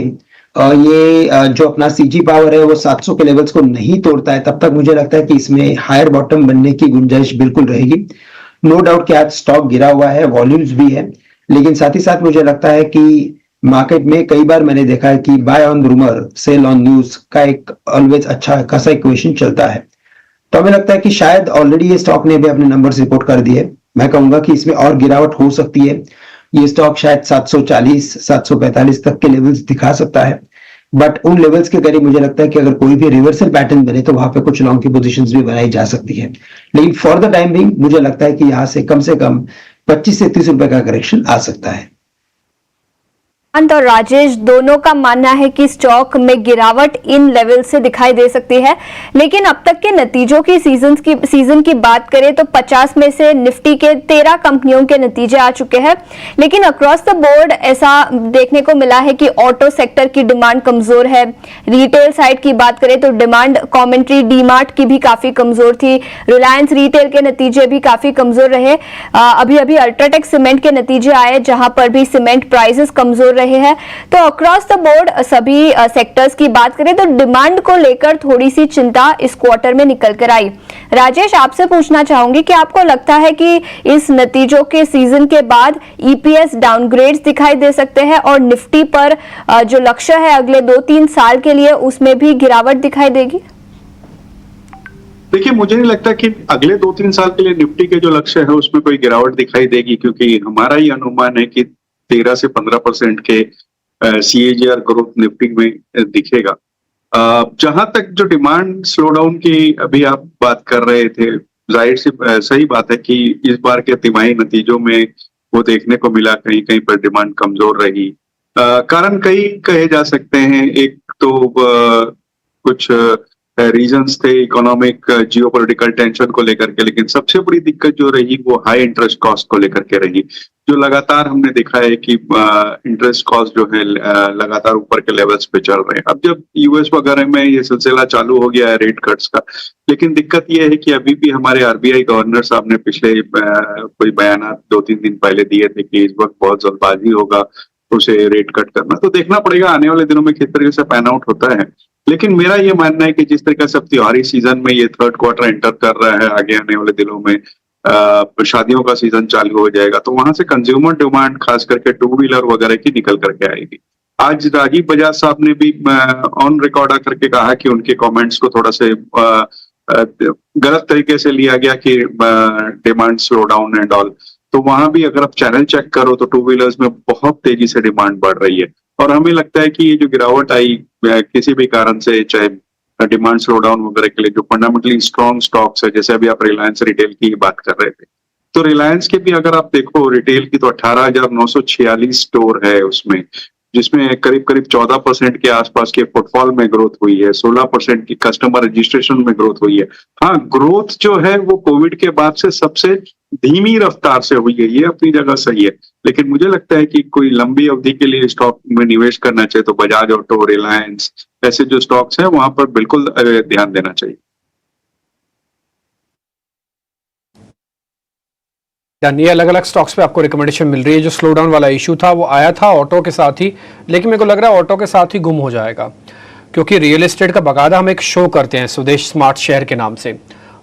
ये जो अपना सीजी पावर है वो 700 के लेवल्स को नहीं तोड़ता है, तब तक मुझे लगता है कि इसमें हायर बॉटम बनने की गुंजाइश बिल्कुल रहेगी। नो डाउट कि आज स्टॉक गिरा हुआ है, वॉल्यूम्स भी है, लेकिन साथ ही साथ मुझे लगता है कि मार्केट में कई बार मैंने देखा है कि buy on rumour sell on news का एक ऑलवेज अच्छा खासा इक्वेशन चलता है। तो हमें लगता है कि शायद ऑलरेडी ये स्टॉक ने भी अपने नंबर्स रिपोर्ट कर दिए। मैं कहूंगा कि इसमें और गिरावट हो सकती है। ये स्टॉक शायद 740 745 तक के लेवल्स दिखा सकता है, बट उन लेवल्स के करीब मुझे लगता है कि अगर कोई भी रिवर्सल पैटर्न बने तो वहां पे कुछ लॉन्ग की पोजीशंस भी बनाई जा सकती है। लेकिन फॉर द टाइम बिंग मुझे लगता है कि यहां से कम 25 से 30 रुपए का करेक्शन आ सकता है। और राजेश दोनों का मानना है कि स्टॉक में गिरावट इन लेवल से दिखाई दे सकती है, लेकिन अब तक के नतीजों की सीजन की बात करें तो 50 में से निफ्टी के 13 कंपनियों के नतीजे आ चुके हैं। लेकिन अक्रॉस द बोर्ड ऐसा देखने को मिला है कि ऑटो सेक्टर की डिमांड कमजोर है। रिटेल साइड की बात करें तो डिमांड कमेंट्री डीमार्ट की भी काफी कमजोर थी। रिलायंस रिटेल के नतीजे भी काफी कमजोर रहे। अभी अभी अल्ट्राटेक सीमेंट के नतीजे आए जहां पर भी सीमेंट प्राइसेस कमजोर रहे हैं। तो अक्रॉस द बोर्ड सभी सेक्टर्स की बात करें तो डिमांड को लेकर थोड़ी सी चिंता इस क्वार्टर में निकल कर आई। राजेश, आपसे पूछना चाहूंगी कि आपको लगता है कि इस नतीजों के सीजन के बाद ईपीएस डाउनग्रेड्स दिखाई दे सकते हैं और निफ्टी पर जो लक्ष्य है अगले 2-3 साल के लिए उसमें भी गिरावट दिखाई देगी? देखिए, मुझे नहीं लगता कि अगले 2-3 साल के लिए निफ्टी के जो लक्ष्य है उसमें कोई गिरावट दिखाई देगी, क्योंकि हमारा ये अनुमान है कि 13 से 15% के CAGR ग्रोथ निफ्टी में दिखेगा। जहां तक जो डिमांड स्लो डाउन की अभी आप बात कर रहे थे, जाहिर सी सही बात है कि इस बार के तिमाही नतीजों में वो देखने को मिला कहीं कहीं पर डिमांड कमजोर रही। कारण कई कहे जा सकते हैं। एक तो कुछ रीजंस थे इकोनॉमिक जियोपॉलिटिकल टेंशन को लेकर के, लेकिन सबसे बड़ी दिक्कत जो रही वो हाई इंटरेस्ट कॉस्ट को लेकर के रही, जो लगातार हमने देखा है कि इंटरेस्ट कॉस्ट जो है लगातार ऊपर के लेवल्स पे चल रहे हैं। अब जब यूएस वगैरह में ये सिलसिला चालू हो गया है रेट कट्स का, लेकिन दिक्कत ये है कि अभी भी हमारे आरबीआई गवर्नर साहब ने पिछले कोई बयान 2-3 दिन पहले दिए थे कि इस वक्त बहुत जल्दबाजी होगा उसे रेट कट करना। तो देखना पड़ेगा आने वाले दिनों में किस तरीके से पैन आउट होता है। लेकिन मेरा ये मानना है कि जिस तरीके से अब त्योहारी सीजन में ये थर्ड क्वार्टर एंटर कर रहा है, आगे आने वाले दिनों में शादियों का सीजन चालू हो जाएगा, तो वहां से कंज्यूमर डिमांड खास करके 2 व्हीलर वगैरह की निकल करके आएगी। आज राजीव बजाज साहब ने भी ऑन रिकॉर्ड आकर के कहा कि उनके कमेंट्स को थोड़ा से गलत तरीके से लिया गया कि demand slow down and all. तो वहां भी अगर आप चैनल चेक करो तो 2 व्हीलर्स में बहुत तेजी से डिमांड बढ़ रही है। और हमें लगता है कि ये जो गिरावट आई किसी भी कारण से, चाहे डिमांड स्लो डाउन वगैरह के लिए, जो फंडामेंटली स्ट्रॉन्ग स्टॉक्स है, जैसे अभी आप रिलायंस रिटेल की बात कर रहे थे, तो रिलायंस के भी अगर आप देखो रिटेल की तो 18,946 स्टोर है उसमें, जिसमें करीब करीब 14% के आसपास के फुटफॉल में ग्रोथ हुई है, 16% की कस्टमर रजिस्ट्रेशन में ग्रोथ हुई है। हाँ, ग्रोथ जो है वो कोविड के बाद से सबसे धीमी रफ्तार से हुई है, ये अपनी जगह सही है। लेकिन मुझे लगता है कि कोई लंबी अवधि के लिए स्टॉक में निवेश करना चाहिए तो बजाज ऑटो, रिलायंस ऐसे जो स्टॉक्स हैं वहां पर बिल्कुल ध्यान देना चाहिए। ये अलग अलग स्टॉक्स पे आपको रिकमेंडेशन मिल रही है। जो स्लो डाउन वाला इशू था वो आया था ऑटो के साथ ही, लेकिन मेरे को लग रहा है ऑटो के साथ ही गुम हो जाएगा, क्योंकि रियल एस्टेट का बाकायदा हम एक शो करते हैं स्वदेश स्मार्ट शहर के नाम से।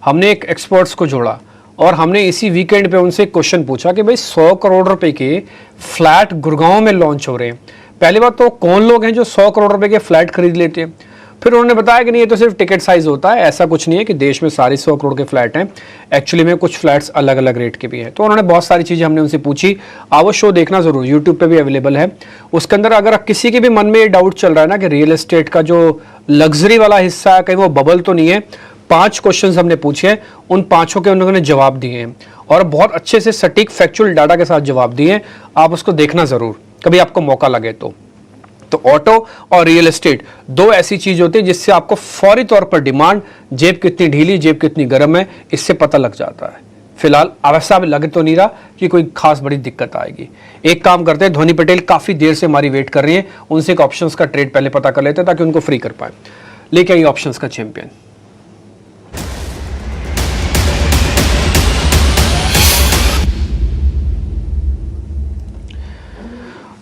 हमने एक एक्सपर्ट्स को जोड़ा और हमने इसी वीकेंड पे उनसे एक क्वेश्चन पूछा कि भाई 100 करोड़ रुपए के फ्लैट गुड़गांव में लॉन्च हो रहे हैं। पहली बात तो कौन लोग हैं जो 100 करोड़ रुपए के फ्लैट खरीद लेते हैं। फिर उन्होंने बताया कि नहीं, ये तो सिर्फ टिकट साइज होता है, ऐसा कुछ नहीं है कि देश में सारे 100 करोड़ के फ्लैट हैं। एक्चुअली में कुछ फ्लैट्स अलग अलग रेट के भी हैं। तो उन्होंने बहुत सारी चीज़ें हमने उनसे पूछी। आप वो शो देखना ज़रूर, यूट्यूब पे भी अवेलेबल है। उसके अंदर अगर किसी के भी मन में ये डाउट चल रहा है ना कि रियल एस्टेट का जो लग्जरी वाला हिस्सा है कहीं वो बबल तो नहीं है, 5 क्वेश्चन हमने पूछे हैं, उन 5 के उन्होंने जवाब दिए हैं और बहुत अच्छे से सटीक फैक्चुअल डाटा के साथ जवाब दिए हैं। आप उसको देखना ज़रूर कभी आपको मौका लगे तो ऑटो और रियल एस्टेट 2 ऐसी चीज होती है जिससे आपको फौरी तौर पर डिमांड, जेब कितनी ढीली, जेब कितनी गर्म है, इससे पता लग जाता है। फिलहाल वैसा भी लगे तो नहीं रहा कि कोई खास बड़ी दिक्कत आएगी। एक काम करते हैं, ध्वनि पटेल काफी देर से हमारी वेट कर रही है, उनसे एक ऑप्शंस का ट्रेड पहले पता कर लेते हैं ताकि उनको फ्री कर पाए। लेके आइए ऑप्शंस का चैंपियन।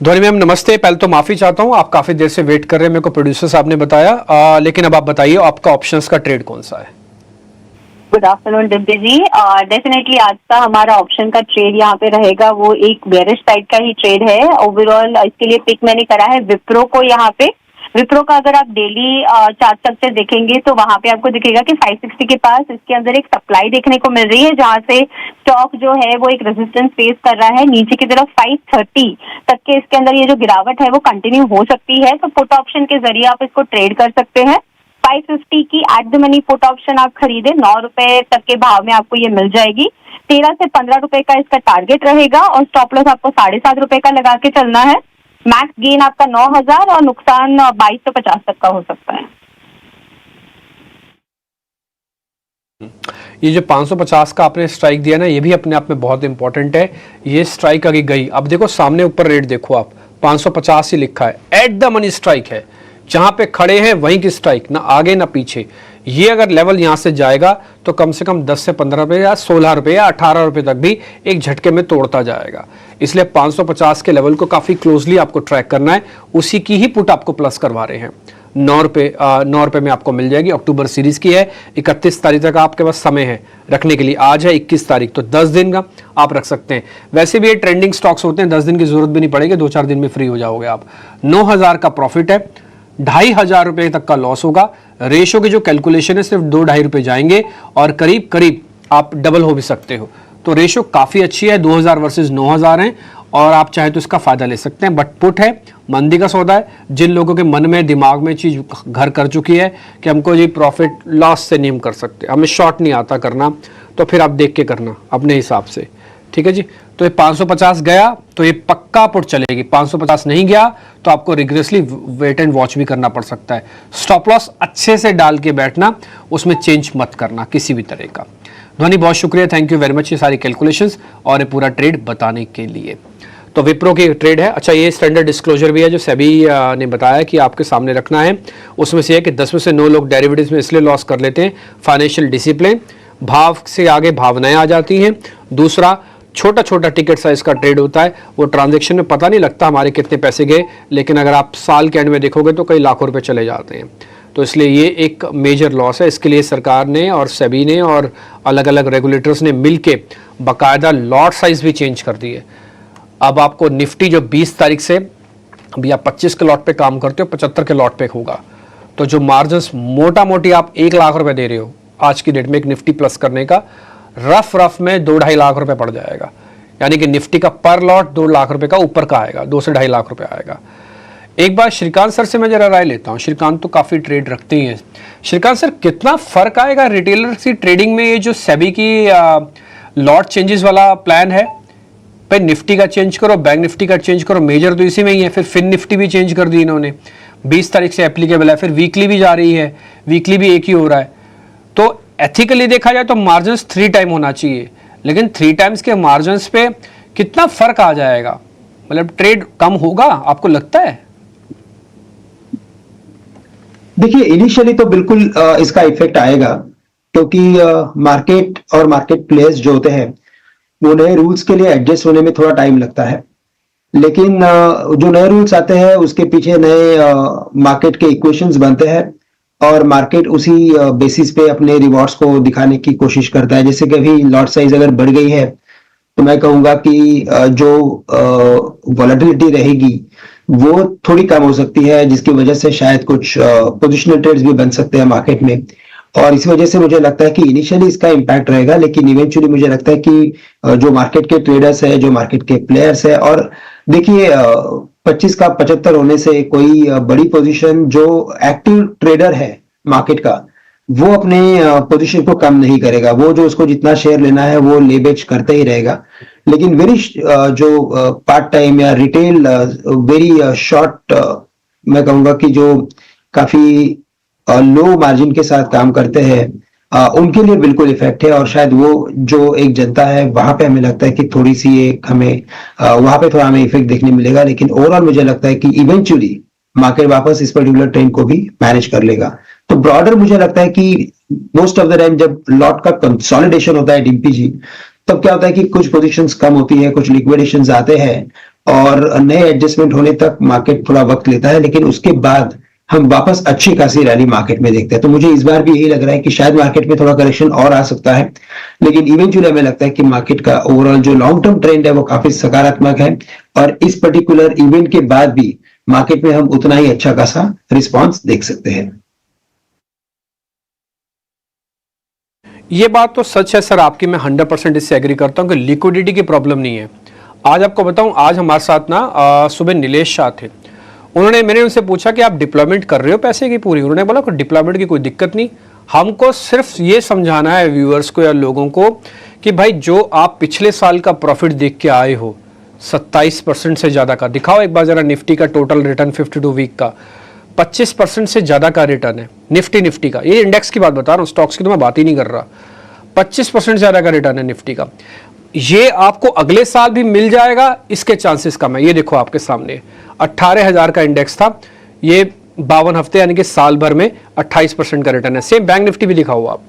ध्वनि मैम नमस्ते। पहले तो माफी चाहता हूँ, आप काफी देर से वेट कर रहे हैं, मेरे को प्रोड्यूसर साहब ने बताया, लेकिन अब आप बताइए आपका ऑप्शंस का ट्रेड कौन सा है? गुड आफ्टरनून डिम्पी जी। डेफिनेटली आज का हमारा ऑप्शन का ट्रेड यहाँ पे रहेगा वो एक बेरिश साइड का ही ट्रेड है। ओवरऑल इसके लिए पिक मैंने करा है विप्रो को। यहाँ पे विप्रो का अगर आप डेली चार्ट स्ट्रक्चर देखेंगे तो वहां पे आपको दिखेगा कि 560 के पास इसके अंदर एक सप्लाई देखने को मिल रही है, जहां से स्टॉक जो है वो एक रेजिस्टेंस फेस कर रहा है। नीचे की तरफ 530 तक के इसके अंदर ये जो गिरावट है वो कंटिन्यू हो सकती है, तो पुट ऑप्शन के जरिए आप इसको ट्रेड कर सकते हैं। 550 की at the money put option आप खरीदे, 9 रुपए तक के भाव में आपको ये मिल जाएगी। 13 से 15 रुपए का इसका टारगेट रहेगा और स्टॉप लॉस आपको 7.5 रुपए का लगा के चलना है। मैक्स गेन आपका 9,000 और नुकसान 2250 तक का हो सकता है। ये जो 550 का आपने स्ट्राइक दिया ना, ये भी अपने आप में बहुत इंपॉर्टेंट है। ये स्ट्राइक आगे गई, अब देखो सामने ऊपर रेट देखो आप, 550 ही लिखा है, एट द मनी स्ट्राइक है, जहां पे खड़े हैं वहीं की स्ट्राइक, ना आगे ना पीछे। ये अगर लेवल यहां से जाएगा तो कम से कम 10 से 15 रुपए या 16 रुपए या 18 रुपए तक भी एक झटके में तोड़ता जाएगा। इसलिए 550 के लेवल को काफी क्लोजली आपको ट्रैक करना है, उसी की ही पुट आपको प्लस करवा रहे हैं। 9 रुपए में आपको मिल जाएगी। अक्टूबर सीरीज की है, 31 तारीख तक आपके पास समय है रखने के लिए। आज है 21 तारीख, तो 10 दिन का आप रख सकते हैं। वैसे भी ये ट्रेंडिंग स्टॉक्स होते हैं, 10 दिन की जरूरत भी नहीं पड़ेगी, 2-4 दिन में फ्री हो जाओगे आप। 9,000 का प्रॉफिट है, 2,500 रुपए तक का लॉस होगा। रेशो की जो कैलकुलेशन है सिर्फ 2-2.5 रुपए जाएंगे और करीब करीब आप डबल हो भी सकते हो। तो रेशो काफी अच्छी है, 2,000 वर्सेस 9,000 है और आप चाहे तो इसका फायदा ले सकते हैं। बट पुट है, मंदी का सौदा है। जिन लोगों के मन में दिमाग में चीज घर कर चुकी है कि हमको ये प्रॉफिट लॉस से नहीं हम कर सकते, हमें शॉर्ट नहीं आता करना, तो फिर आप देख के करना अपने हिसाब से, ठीक है जी। तो ये 550 गया तो ये पक्का पुट चलेगी, 550 नहीं गया तो आपको रिग्रेसली वेट एंड वॉच भी करना पड़ सकता है। स्टॉप लॉस अच्छे से डाल के बैठना, उसमें चेंज मत करना किसी भी तरह का। ध्वनि बहुत शुक्रिया, थैंक यू वेरी मच ये सारी कैलकुलेशंस और ये पूरा ट्रेड बताने के लिए। तो विप्रो की ट्रेड है। अच्छा, ये स्टैंडर्ड डिस्क्लोजर भी है जो सेबी ने बताया कि आपके सामने रखना है। उसमें से है कि 10 में से 9 लोग डेरिवेटिव्स में इसलिए लॉस कर लेते हैं, फाइनेंशियल डिसिप्लिन, भाव से आगे भावनाएं आ जाती हैं। दूसरा, छोटा छोटा टिकट साइज का ट्रेड होता है, वो ट्रांजैक्शन में पता नहीं लगता हमारे कितने पैसे गए, लेकिन अगर आप साल के एंड में देखोगे तो कई लाखों रुपए चले जाते हैं। तो इसलिए ये एक मेजर लॉस है। इसके लिए सरकार ने और सेबी ने और अलग अलग रेगुलेटर्स ने मिलके बाकायदा लॉट साइज भी चेंज कर दी है। अब आपको निफ्टी जो 20 तारीख से, अभी आप 25 के लॉट पे काम करते हो, 75 के लॉट पे होगा, तो जो मार्जिन मोटा मोटी आप 1 लाख रुपए दे रहे हो आज की डेट में एक निफ्टी प्लस करने का, रफ में 2-2.5 लाख रुपए पड़ जाएगा। यानी कि निफ्टी का पर लॉट 2 लाख रुपए का ऊपर का आएगा, 2 से 2.5 लाख रुपए आएगा। एक बार श्रीकांत सर से मैं जरा राय लेता हूं, श्रीकांत तो काफी ट्रेड रखते ही हैं। श्रीकांत सर, कितना फर्क आएगा रिटेलर की ट्रेडिंग में ये जो सेबी की लॉट चेंजेस वाला प्लान है? भाई निफ्टी का चेंज करो, बैंक निफ्टी का चेंज करो, मेजर तो इसी में ही है। फिर फिन निफ्टी भी चेंज कर दी इन्होंने, 20 तारीख से एप्लीकेबल है। फिर वीकली भी जा रही है, वीकली भी एक ही हो रहा है। तो एथिकली देखा जाए तो मार्जिन 3 टाइम होना चाहिए, लेकिन 3 टाइम्स के मार्जिन पे कितना फर्क आ जाएगा? मतलब ट्रेड कम होगा आपको लगता है? देखिए, इनिशियली तो बिल्कुल इसका इफेक्ट आएगा, क्योंकि मार्केट और मार्केट प्लेयर्स जो होते हैं वो नए रूल्स के लिए एडजस्ट होने में थोड़ा टाइम लगता है। लेकिन जो नए रूल्स आते हैं उसके पीछे नए मार्केट के इक्वेशंस बनते हैं और मार्केट उसी बेसिस पे अपने रिवॉर्ड्स को दिखाने की कोशिश करता है। जैसे कि अभी लॉट साइज अगर बढ़ गई है तो मैं कहूंगा कि जो वॉलेटिलिटी रहेगी वो थोड़ी कम हो सकती है, जिसकी वजह से शायद कुछ पोजिशनल ट्रेड्स भी बन सकते हैं मार्केट में। और इस वजह से मुझे लगता है कि इनिशियली इसका इम्पैक्ट रहेगा, लेकिन इवेंचुअली मुझे लगता है कि जो मार्केट के ट्रेडर्स है, जो मार्केट के प्लेयर्स है, और देखिए 25 का 75 होने से कोई बड़ी पोजीशन जो एक्टिव ट्रेडर है मार्केट का, वो अपने पोजीशन को कम नहीं करेगा। वो जो उसको जितना शेयर लेना है वो ले बेच करते ही रहेगा। लेकिन वेरी जो पार्ट टाइम या रिटेल वेरी शॉर्ट, मैं कहूंगा कि जो काफी लो मार्जिन के साथ काम करते हैं, उनके लिए बिल्कुल इफेक्ट है। और शायद वो जो एक जनता है वहां पे हमें लगता है कि थोड़ी सी एक हमें वहां पे थोड़ा हमें इफेक्ट देखने मिलेगा। लेकिन ओवरऑल मुझे लगता है कि इवेंचुअली मार्केट वापस इस पर्टिकुलर ट्रेंड को भी मैनेज कर लेगा। तो ब्रॉडर मुझे लगता है कि मोस्ट ऑफ द टाइम जब लॉट का कंसोलिडेशन होता है डिम्पी जी, तब क्या होता है कि कुछ पोजीशंस कम होती है, कुछ लिक्विडेशंस आते हैं, और नए एडजस्टमेंट होने तक मार्केट थोड़ा वक्त लेता है, लेकिन उसके बाद हम वापस अच्छी खासी रैली मार्केट में देखते हैं। तो मुझे इस बार भी यही लग रहा है कि शायद मार्केट में थोड़ा करेक्शन और आ सकता है, लेकिन इवेंचुअली हमें लगता है कि मार्केट का ओवरऑल जो लॉन्ग टर्म ट्रेंड है वो काफी सकारात्मक है, और इस पर्टिकुलर इवेंट के बाद भी मार्केट में हम उतना ही अच्छा खासा रिस्पॉन्स देख सकते हैं। ये बात तो सच है सर आपकी, मैं 100% इससे एग्री करता हूँ कि लिक्विडिटी की प्रॉब्लम नहीं है। आज आपको बताऊं, आज हमारे साथ ना सुबह नीलेश शाह थे। मैंने उनसे पूछा कि आप डिप्लॉयमेंट कर रहे हो पैसे की पूरी? उन्होंने बोला कि डिप्लॉयमेंट की कोई दिक्कत नहीं, हमको सिर्फ ये समझाना है व्यूअर्स को या लोगों को कि भाई जो आप पिछले साल का प्रॉफिट देख के आए हो 27% से ज़्यादा का, दिखाओ एक बार ज़रा निफ्टी का टोटल रिटर्न 52 वीक का 25% से ज़्यादा का रिटर्न है निफ्टी का। ये इंडेक्स की बात बता रहा हूँ, स्टॉक्स की तो मैं बात ही नहीं कर रहा। 25% ज़्यादा का रिटर्न है निफ्टी का। ये आपको अगले साल भी मिल जाएगा, इसके चांसेस कम है। ये देखो आपके सामने 18,000 का इंडेक्स था, ये 52 हफ्ते यानी कि साल भर में 28% का रिटर्न है। सेम बैंक निफ्टी भी लिखा हुआ आप।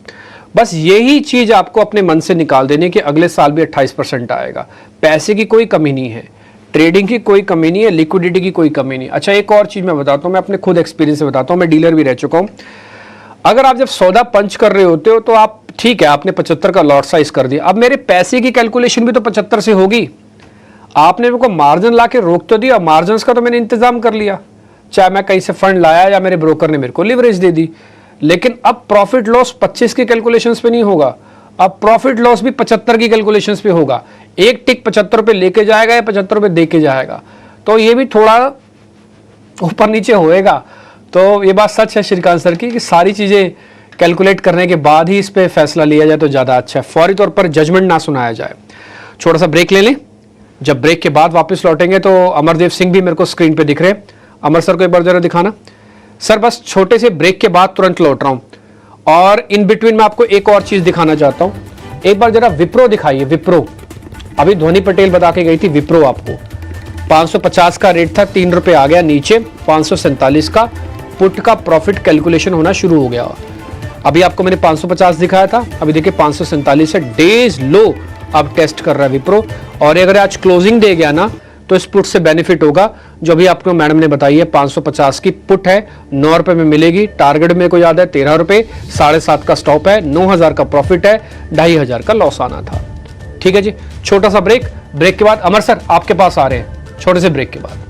बस यही चीज आपको अपने मन से निकाल देने कि अगले साल भी 28% आएगा। पैसे की कोई कमी नहीं है, ट्रेडिंग की कोई कमी नहीं है, लिक्विडिटी की कोई कमी नहीं। अच्छा एक और चीज मैं बताता हूं, मैं अपने खुद एक्सपीरियंस से बताता हूं, मैं डीलर भी रह चुका हूं। अगर आप जब सौदा पंच कर रहे होते हो तो आप ठीक है, आपने 75 का लॉट साइज कर दिया, अब मेरे पैसे की कैलकुलेशन भी तो 75 से होगी। आपने मेरे को मार्जिन ला के रोक तो दिया, मार्जिन का तो मैंने इंतजाम कर लिया, चाहे मैं कहीं से फंड लाया या मेरे ब्रोकर ने मेरे को लिवरेज दे दी। लेकिन अब प्रॉफिट लॉस 25 की कैलकुलेशंस पे नहीं होगा, अब प्रॉफिट लॉस भी 75 की कैलकुलेशंस पे होगा। एक टिक 75 पे लेके जाएगा या 75 पे दे के जाएगा, तो ये भी थोड़ा ऊपर नीचे होएगा। तो ये बात सच है श्रीकांत सर की कि सारी चीजें कैलकुलेट करने के बाद ही इस पे फैसला लिया जाए तो ज्यादा अच्छा है, फौरी तौर पर जजमेंट ना सुनाया जाए। छोटा सा ब्रेक ले लें, जब ब्रेक के बाद वापस लौटेंगे तो अमरदेव सिंह भी मेरे को स्क्रीन पे दिख रहे हैं। अमर सर को एक बार जरा दिखाना सर। बस छोटे से ब्रेक के बाद तुरंत लौट रहा हूं और इन बिटवीन में आपको एक और चीज दिखाना चाहता हूं। एक बार जरा विप्रो दिखाइए, विप्रो। अभी ध्वनि पटेल बता के गई थी विप्रो आपको 550 का रेट था, 3 रुपए आ गया नीचे, 547 का पुट का प्रॉफिट कैलकुलेशन होना शुरू हो गया। अभी आपको मैंने 550 दिखाया था, अभी देखिए 547 है, डेज लो अब टेस्ट कर रहा है विप्रो। और अगर आज क्लोजिंग दे गया ना तो इस पुट से बेनिफिट होगा, जो भी आपको मैडम ने बताई है। 550 की पुट है, 9 रुपए में मिलेगी, टारगेट मेरे को याद है 13 रुपए, 7.5 का स्टॉप है, 9,000 का प्रॉफिट है, 2,500 का लॉस आना था। ठीक है जी, छोटा सा ब्रेक, ब्रेक के बाद अमर सर आपके पास आ रहे हैं, छोटे से ब्रेक के बाद।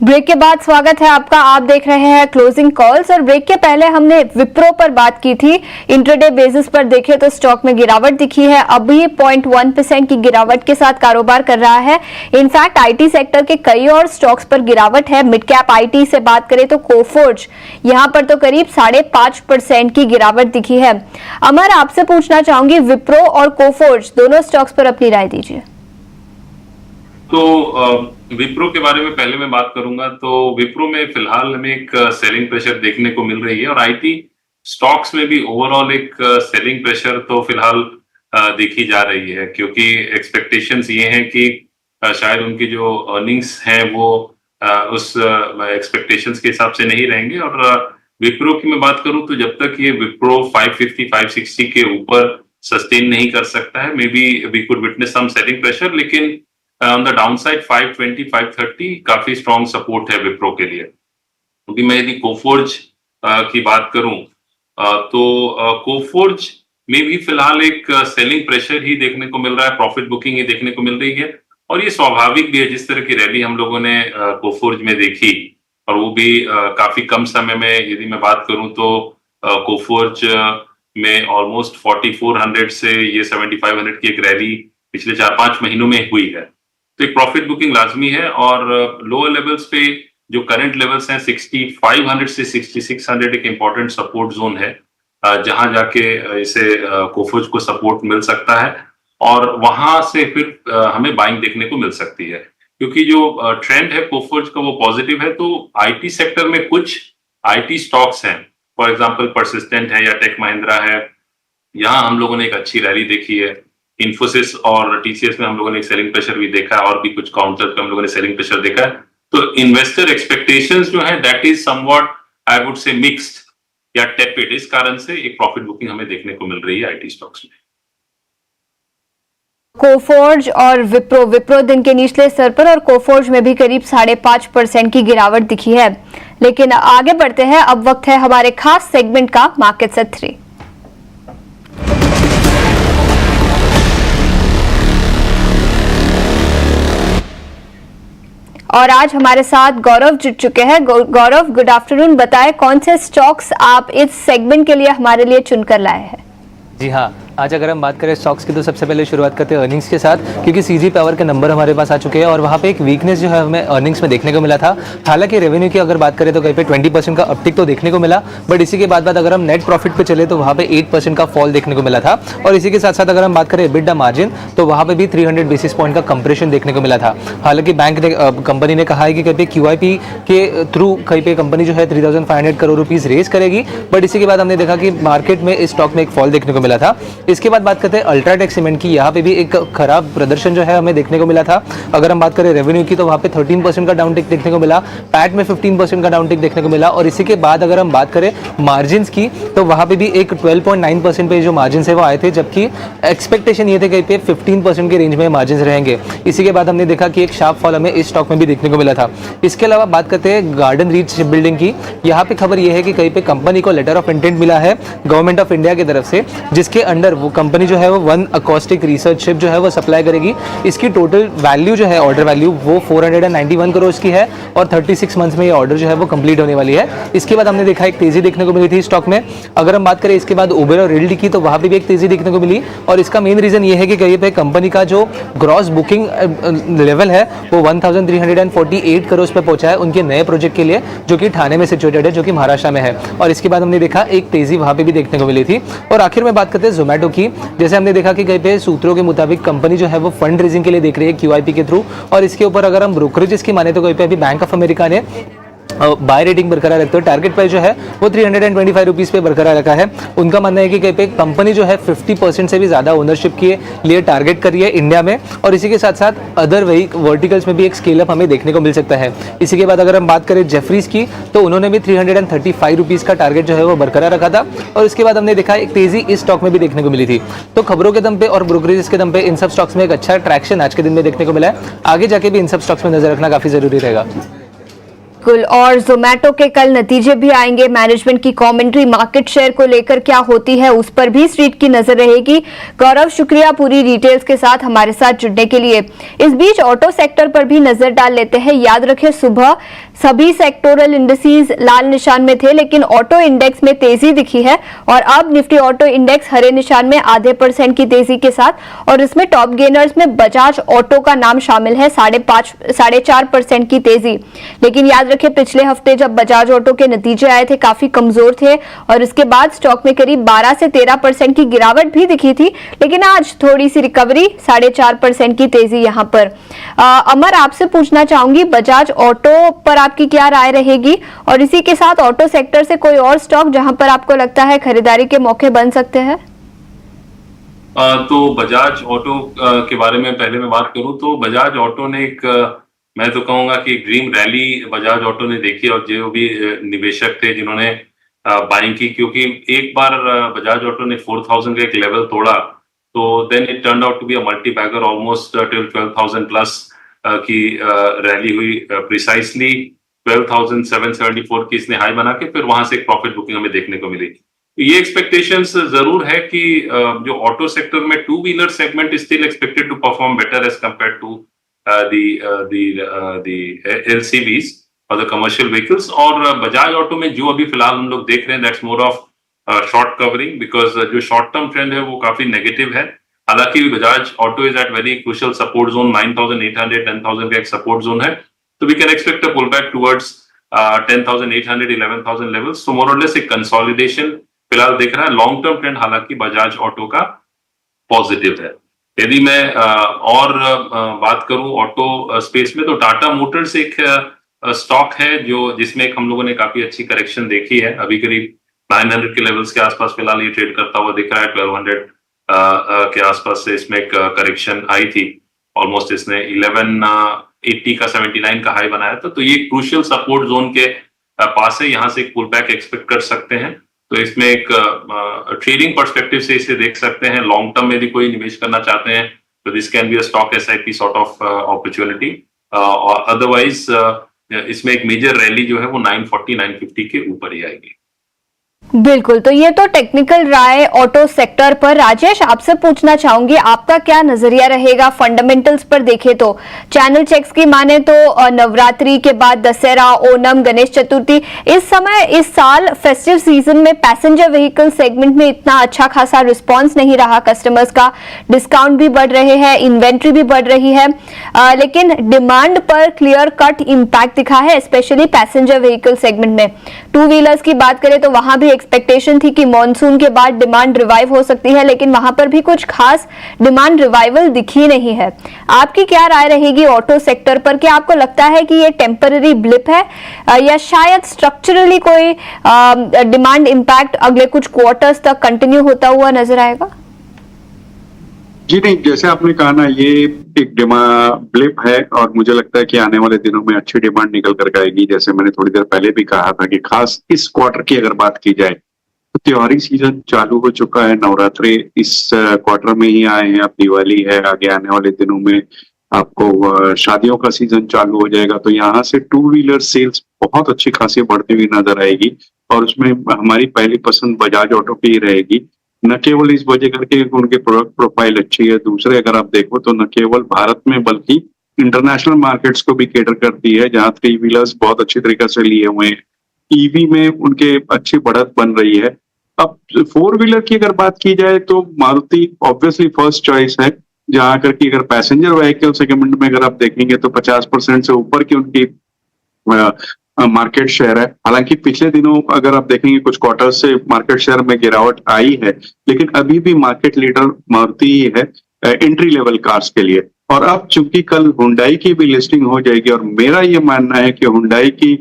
ब्रेक के बाद स्वागत है आपका। आप देख रहे हैं क्लोजिंग कॉल्स और ब्रेक के पहले हमने विप्रो पर बात की थी। इंट्राडे बेसिस पर देखें तो स्टॉक में गिरावट दिखी है, अभी 0.1% की गिरावट के साथ कारोबार कर रहा है। इनफैक्ट आईटी सेक्टर के कई और स्टॉक्स पर गिरावट है। मिड कैप आईटी से बात करें तो कोफोर्ज यहां पर तो करीब 5.5% की गिरावट दिखी है। अमर, आपसे पूछना चाहूंगी, विप्रो और कोफोर्ज दोनों स्टॉक्स पर अपनी राय दीजिए। तो विप्रो के बारे में पहले मैं बात करूंगा। तो विप्रो में फिलहाल हमें एक सेलिंग प्रेशर देखने को मिल रही है और आईटी स्टॉक्स में भी ओवरऑल एक सेलिंग प्रेशर तो फिलहाल देखी जा रही है, क्योंकि एक्सपेक्टेशंस ये हैं कि शायद उनकी जो अर्निंग्स हैं वो उस एक्सपेक्टेशंस के हिसाब से नहीं रहेंगे। और विप्रो की मैं बात करूं तो जब तक ये विप्रो 550-560 के ऊपर सस्टेन नहीं कर सकता है, maybe we could witness some selling pressure, लेकिन ऑन द डाउनसाइड 520-530 काफी स्ट्रॉन्ग सपोर्ट है विप्रो के लिए। क्योंकि मैं यदि कोफोर्ज की बात करूं तो कोफोर्ज में भी फिलहाल एक सेलिंग प्रेशर ही देखने को मिल रहा है, प्रॉफिट बुकिंग ही देखने को मिल रही है। और ये स्वाभाविक भी है, जिस तरह की रैली हम लोगों ने कोफोर्ज में देखी, और वो भी काफी कम समय में। यदि मैं बात करूं तो कोफोर्ज में ऑलमोस्ट 4400 से ये 7500 की एक रैली पिछले 4-5 महीनों में हुई है। तो एक प्रॉफिट बुकिंग लाजमी है। और लोअर लेवल्स पे जो करंट लेवल्स हैं 6500 से 6600 एक इंपॉर्टेंट सपोर्ट जोन है, जहां जाके इसे कोफोर्ज को सपोर्ट मिल सकता है और वहां से फिर हमें बाइंग देखने को मिल सकती है। क्योंकि जो ट्रेंड है कोफोर्ज का वो पॉजिटिव है। तो आईटी सेक्टर में कुछ आईटी स्टॉक्स हैं, फॉर एग्जांपल परसिस्टेंट है या टेक महिंद्रा है, यहाँ हम लोगों ने एक अच्छी रैली देखी है। इन्फोसिस और टीसीएस में हम लोगों ने एक सेलिंग प्रेशर भी देखा है और भी कुछ काउंटर पे हम लोगों ने सेलिंग प्रेशर देखा है। तो इन्वेस्टर एक्सपेक्टेशंस जो है that is somewhat I would say mixed या टेपिड। इस कारण से एक प्रॉफिट बुकिंग हमें देखने को मिल रही है आईटी स्टॉक्स में। कोफोर्ज और विप्रो दिन के निचले स्तर पर और कोफोर्ज में भी करीब 5.5% की गिरावट दिखी है। लेकिन आगे बढ़ते हैं, अब वक्त है हमारे खास सेगमेंट का मार्केट से 3। और आज हमारे साथ गौरव जुड़ चुके हैं। गौरव, गुड आफ्टरनून। बताएं कौन से स्टॉक्स आप इस सेगमेंट के लिए हमारे लिए चुनकर लाए हैं? जी हाँ, आज अगर हम बात करें स्टॉक्स की तो सबसे पहले शुरुआत करते हैं अर्निंग्स के साथ, क्योंकि सीजी पावर के नंबर हमारे पास आ चुके हैं और वहाँ पे एक वीकनेस जो है हमें अर्निंग्स में देखने को मिला था। हालांकि रेवेन्यू की अगर बात करें तो कहीं पे 20% का अपटिक तो देखने को मिला, बट इसी के बाद अगर हम नेट प्रॉफिट पे चले तो वहाँ पे 8% का फॉल देखने को मिला था। और इसी के साथ साथ अगर हम बात करें EBITDA मार्जिन तो वहाँ पे भी 300 बेसिस पॉइंट का कंप्रेशन देखने को मिला था। हालांकि बैंक ने कंपनी ने कहा है कि कहीं पे QIP के थ्रू कहीं पे कंपनी जो है 3500 करोड़ रुपीज़ रेज करेगी, बट इसी के बाद हमने देखा कि मार्केट में इस स्टॉक में एक फॉल देखने को मिला था। इसके बाद बात करते हैं अल्ट्राटेक सीमेंट की। यहाँ पे भी एक खराब प्रदर्शन जो है हमें देखने को मिला था। अगर हम बात करें रेवेन्यू की तो वहाँ पे 13% का डाउनटिक देखने को मिला, पैट में 15% का डाउनटिक देखने को मिला। और इसी के बाद अगर हम बात करें मार्जिन की तो वहाँ पे भी एक 12.9% पे जो मार्जिन है वो आए थे, जबकि एक्सपेक्टेशन ये थे कहीं पे 15% के रेंज में मार्जिन रहेंगे। इसी के बाद हमने देखा कि एक शार्प फॉल हमें इस स्टॉक में भी देखने को मिला था। इसके अलावा बात करते हैं गार्डन रीच शिप बिल्डिंग की। यहाँ पे खबर यह है कि कहीं पे कंपनी को लेटर ऑफ इंटेंट मिला है गवर्नमेंट ऑफ इंडिया की तरफ से, जिसके अंडर वो कंपनी जो है वो 1 अकॉस्टिक रिसर्च शिप जो है वो सप्लाई करेगी। इसकी टोटल वैल्यू जो है ऑर्डर वैल्यू वो 491 करोड़ की है और 36 मंथ्स में ये ऑर्डर जो है वो कंप्लीट होने वाली है। इसके बाद हमने देखा एक तेजी देखने को मिली थी स्टॉक में। अगर हम बात करें इसके बाद उबेर और रियल्टी की तो वहाँ पे भी एक तेजी देखने को मिली और इसका मेन रीजन ये है कि कहीं पे कंपनी का जो ग्रॉस बुकिंग लेवल है वो 1348 करोड़ पे पहुंचा है उनके नए प्रोजेक्ट के लिए, जो कि ठाणे में सिचुएटेड है, जो कि महाराष्ट्र में है। और इसके बाद हमने देखा एक तेजी वहाँ पे भी देखने को मिली थी। और आखिर में बात करते हैं जोमेटो की। जैसे हमने देखा कि कहीं पे सूत्रों के मुताबिक कंपनी जो है वो फंड रेजिंग के लिए देख रही है QIP के थ्रू, और इसके ऊपर अगर हम ब्रोकरेजेस की माने तो कहीं पे अभी बैंक ऑफ अमेरिका ने बाय रेटिंग बरकरार रखते हो। टारगेट प्राइस जो है वो 325 रुपीज़ पे बरकरार रखा है। उनका मानना है कि कहीं पे कंपनी जो है 50% से भी ज़्यादा ओनरशिप के लिए टारगेट कर रही है इंडिया में, और इसी के साथ साथ अदर वही वर्टिकल्स में भी एक स्केल अप हमें देखने को मिल सकता है। इसी के बाद अगर हम बात करें जेफरीज की तो उन्होंने भी 335 रुपीज़ का टारगेट जो है वो बरकरार रखा था, और इसके बाद हमने देखा एक तेजी इस स्टॉक में भी देखने को मिली थी। तो खबरों के दम पे और ब्रोकरेजेस के दम पे इन सब स्टॉक्स में एक अच्छा ट्रैक्शन आज के दिन में देखने को मिला है। आगे जाके भी इन सब स्टॉक्स में नजर रखना काफी जरूरी रहेगा। और जोमेटो के कल नतीजे भी आएंगे। मैनेजमेंट की कमेंट्री मार्केट शेयर को लेकर क्या होती है उस पर भी स्ट्रीट की नजर रहेगी। गौरव, शुक्रिया पूरी डिटेल्स के साथ हमारे साथ जुड़ने के लिए। इस बीच ऑटो सेक्टर पर भी नजर डाल लेते हैं। याद रखें सुबह सभी सेक्टोरल इंडिसेस लाल निशान में थे, लेकिन ऑटो इंडेक्स में तेजी दिखी है और अब निफ्टी ऑटो इंडेक्स हरे निशान में 0.5% की तेजी के साथ, और इसमें टॉप गेनर्स में बजाज ऑटो का नाम शामिल है 4.5% की तेजी। लेकिन याद रखें पिछले हफ्ते जब बजाज ऑटो के नतीजे आए थे काफी कमजोर थे और इसके बाद स्टॉक में करीब 12 से 13% की गिरावट भी दिखी थी, लेकिन आज थोड़ी सी रिकवरी 4.5% की तेजी यहां पर। अमर, आपसे पूछना चाहूंगी बजाज ऑटो पर आपकी क्या राय रहेगी, और इसी के साथ ऑटो सेक्टर से कोई और स्टॉक जहां पर आपको लगता है खरीदारी के मौके बन सकते हैं? तो बजाज ऑटो के बारे में पहले मैं बात करूं तो बजाज ऑटो ने मैं तो कहूंगा कि ड्रीम रैली बजाज ऑटो ने देखी, और जो भी निवेशक थे जिन्होंने बाइंग की, क्योंकि एक बार बजाज ऑटो ने 4000 का एक लेवल तोड़ा तो then it turn out to be a multi bagger almost till 12,000 plus की रैली हुई। प्रिसाइसली 12,774 की इसने हाई बना के फिर वहां से एक प्रॉफिट बुकिंग हमें देखने को मिली। ये एक्सपेक्टेशंस जरूर है कि जो ऑटो सेक्टर में two wheeler segment still expected to perform better as compare to the LCVs और द कमर्शियल व्हीकल्स। और बजाज ऑटो में जो अभी फिलहाल हम लोग देख रहे हैं that's more of short covering, because जो शॉर्ट टर्म ट्रेंड है वो काफी नेगेटिव है। हालांकि Bajaj Auto is at very crucial support zone 9,800 10,000 का एक सपोर्ट जोन है, तो we can expect a pull back towards 10,800 11,000 levels. तो मोर और लेस एक कंसोलिडेशन फिलहाल देख रहा है। लॉन्ग टर्म ट्रेंड हालांकि बजाज ऑटो का पॉजिटिव है। यदि मैं और बात करूं ऑटो स्पेस में तो टाटा मोटर्स एक स्टॉक है जो जिसमें हम लोगों ने काफी अच्छी करेक्शन देखी है। अभी करीब 900 के लेवल्स के आसपास फिलहाल ये ट्रेड करता हुआ दिख रहा है। 1200 के आसपास से इसमें एक करेक्शन आई थी, ऑलमोस्ट इसने 1180 का 79 का हाई बनाया था। तो ये क्रूशियल सपोर्ट जोन के पास है, यहाँ से एक पुल बैक एक्सपेक्ट कर सकते हैं। तो इसमें एक ट्रेडिंग पर्सपेक्टिव से इसे देख सकते हैं। लॉन्ग टर्म में यदि कोई निवेश करना चाहते हैं तो this can be a stock SIP sort of opportunity, और अदरवाइज इसमें एक मेजर रैली जो है वो 940 950 के ऊपर ही आएगी। बिल्कुल, तो ये तो टेक्निकल राय ऑटो सेक्टर पर। राजेश, आपसे पूछना चाहूंगी, आपका क्या नजरिया रहेगा फंडामेंटल्स पर देखें तो? चैनल चेक्स की माने तो नवरात्रि के बाद दशहरा, ओणम, गणेश चतुर्थी, इस समय इस साल फेस्टिव सीजन में पैसेंजर व्हीकल सेगमेंट में इतना अच्छा खासा रिस्पांस नहीं रहा। कस्टमर्स का डिस्काउंट भी बढ़ रहे हैं, इन्वेंट्री भी बढ़ रही है, लेकिन डिमांड पर क्लियर कट इम्पैक्ट दिखा है, स्पेशली पैसेंजर व्हीकल सेगमेंट में। टू व्हीलर्स की बात करें तो वहां भी एक्सपेक्टेशन थी कि मॉनसून के बाद डिमांड रिवाइव हो सकती है, लेकिन वहां पर भी कुछ खास डिमांड रिवाइवल दिखी नहीं है। आपकी क्या राय रहेगी ऑटो सेक्टर पर? क्या आपको लगता है कि ये टेम्पररी ब्लिप है या शायद स्ट्रक्चरली कोई डिमांड इंपैक्ट अगले कुछ क्वार्टर्स तक कंटिन्यू होता हुआ नजर आएगा? जी नहीं, जैसे आपने कहा ना, ये एक ब्लिप है और मुझे लगता है कि आने वाले दिनों में अच्छी डिमांड निकल कर आएगी। जैसे मैंने थोड़ी देर पहले भी कहा था कि खास इस क्वार्टर की अगर बात की जाए तो त्योहारी सीजन चालू हो चुका है। नवरात्रि इस क्वार्टर में ही आए हैं, अब दिवाली है, आगे आने वाले दिनों में आपको शादियों का सीजन चालू हो जाएगा। तो यहाँ से टू व्हीलर सेल्स बहुत अच्छी खासी बढ़ती हुई नजर आएगी और उसमें हमारी पहली पसंद बजाज ऑटो की ही रहेगी। न केवल इस वजह करके उनके प्रोडक्ट प्रोफाइल अच्छी है, दूसरे अगर आप देखो तो न केवल भारत में बल्कि इंटरनेशनल मार्केट्स को भी कैटर करती है, जहां थ्री व्हीलर्स बहुत अच्छी तरीके से लिए हुए हैं। ईवी में उनके अच्छी बढ़त बन रही है। अब फोर व्हीलर की अगर बात की जाए तो मारुति ऑब्वियसली फर्स्ट चॉइस है, जहां करके अगर पैसेंजर व्हीकल सेगमेंट में अगर आप देखेंगे तो 50% से ऊपर की उनकी मार्केट शेयर है। हालांकि पिछले दिनों अगर आप देखेंगे कुछ क्वार्टर से मार्केट शेयर में गिरावट आई है, लेकिन अभी भी मार्केट लीडर मारुति ही है एंट्री लेवल कार्स के लिए। और अब चूंकि कल हुंडई की भी लिस्टिंग हो जाएगी और मेरा ये मानना है कि हुंडई की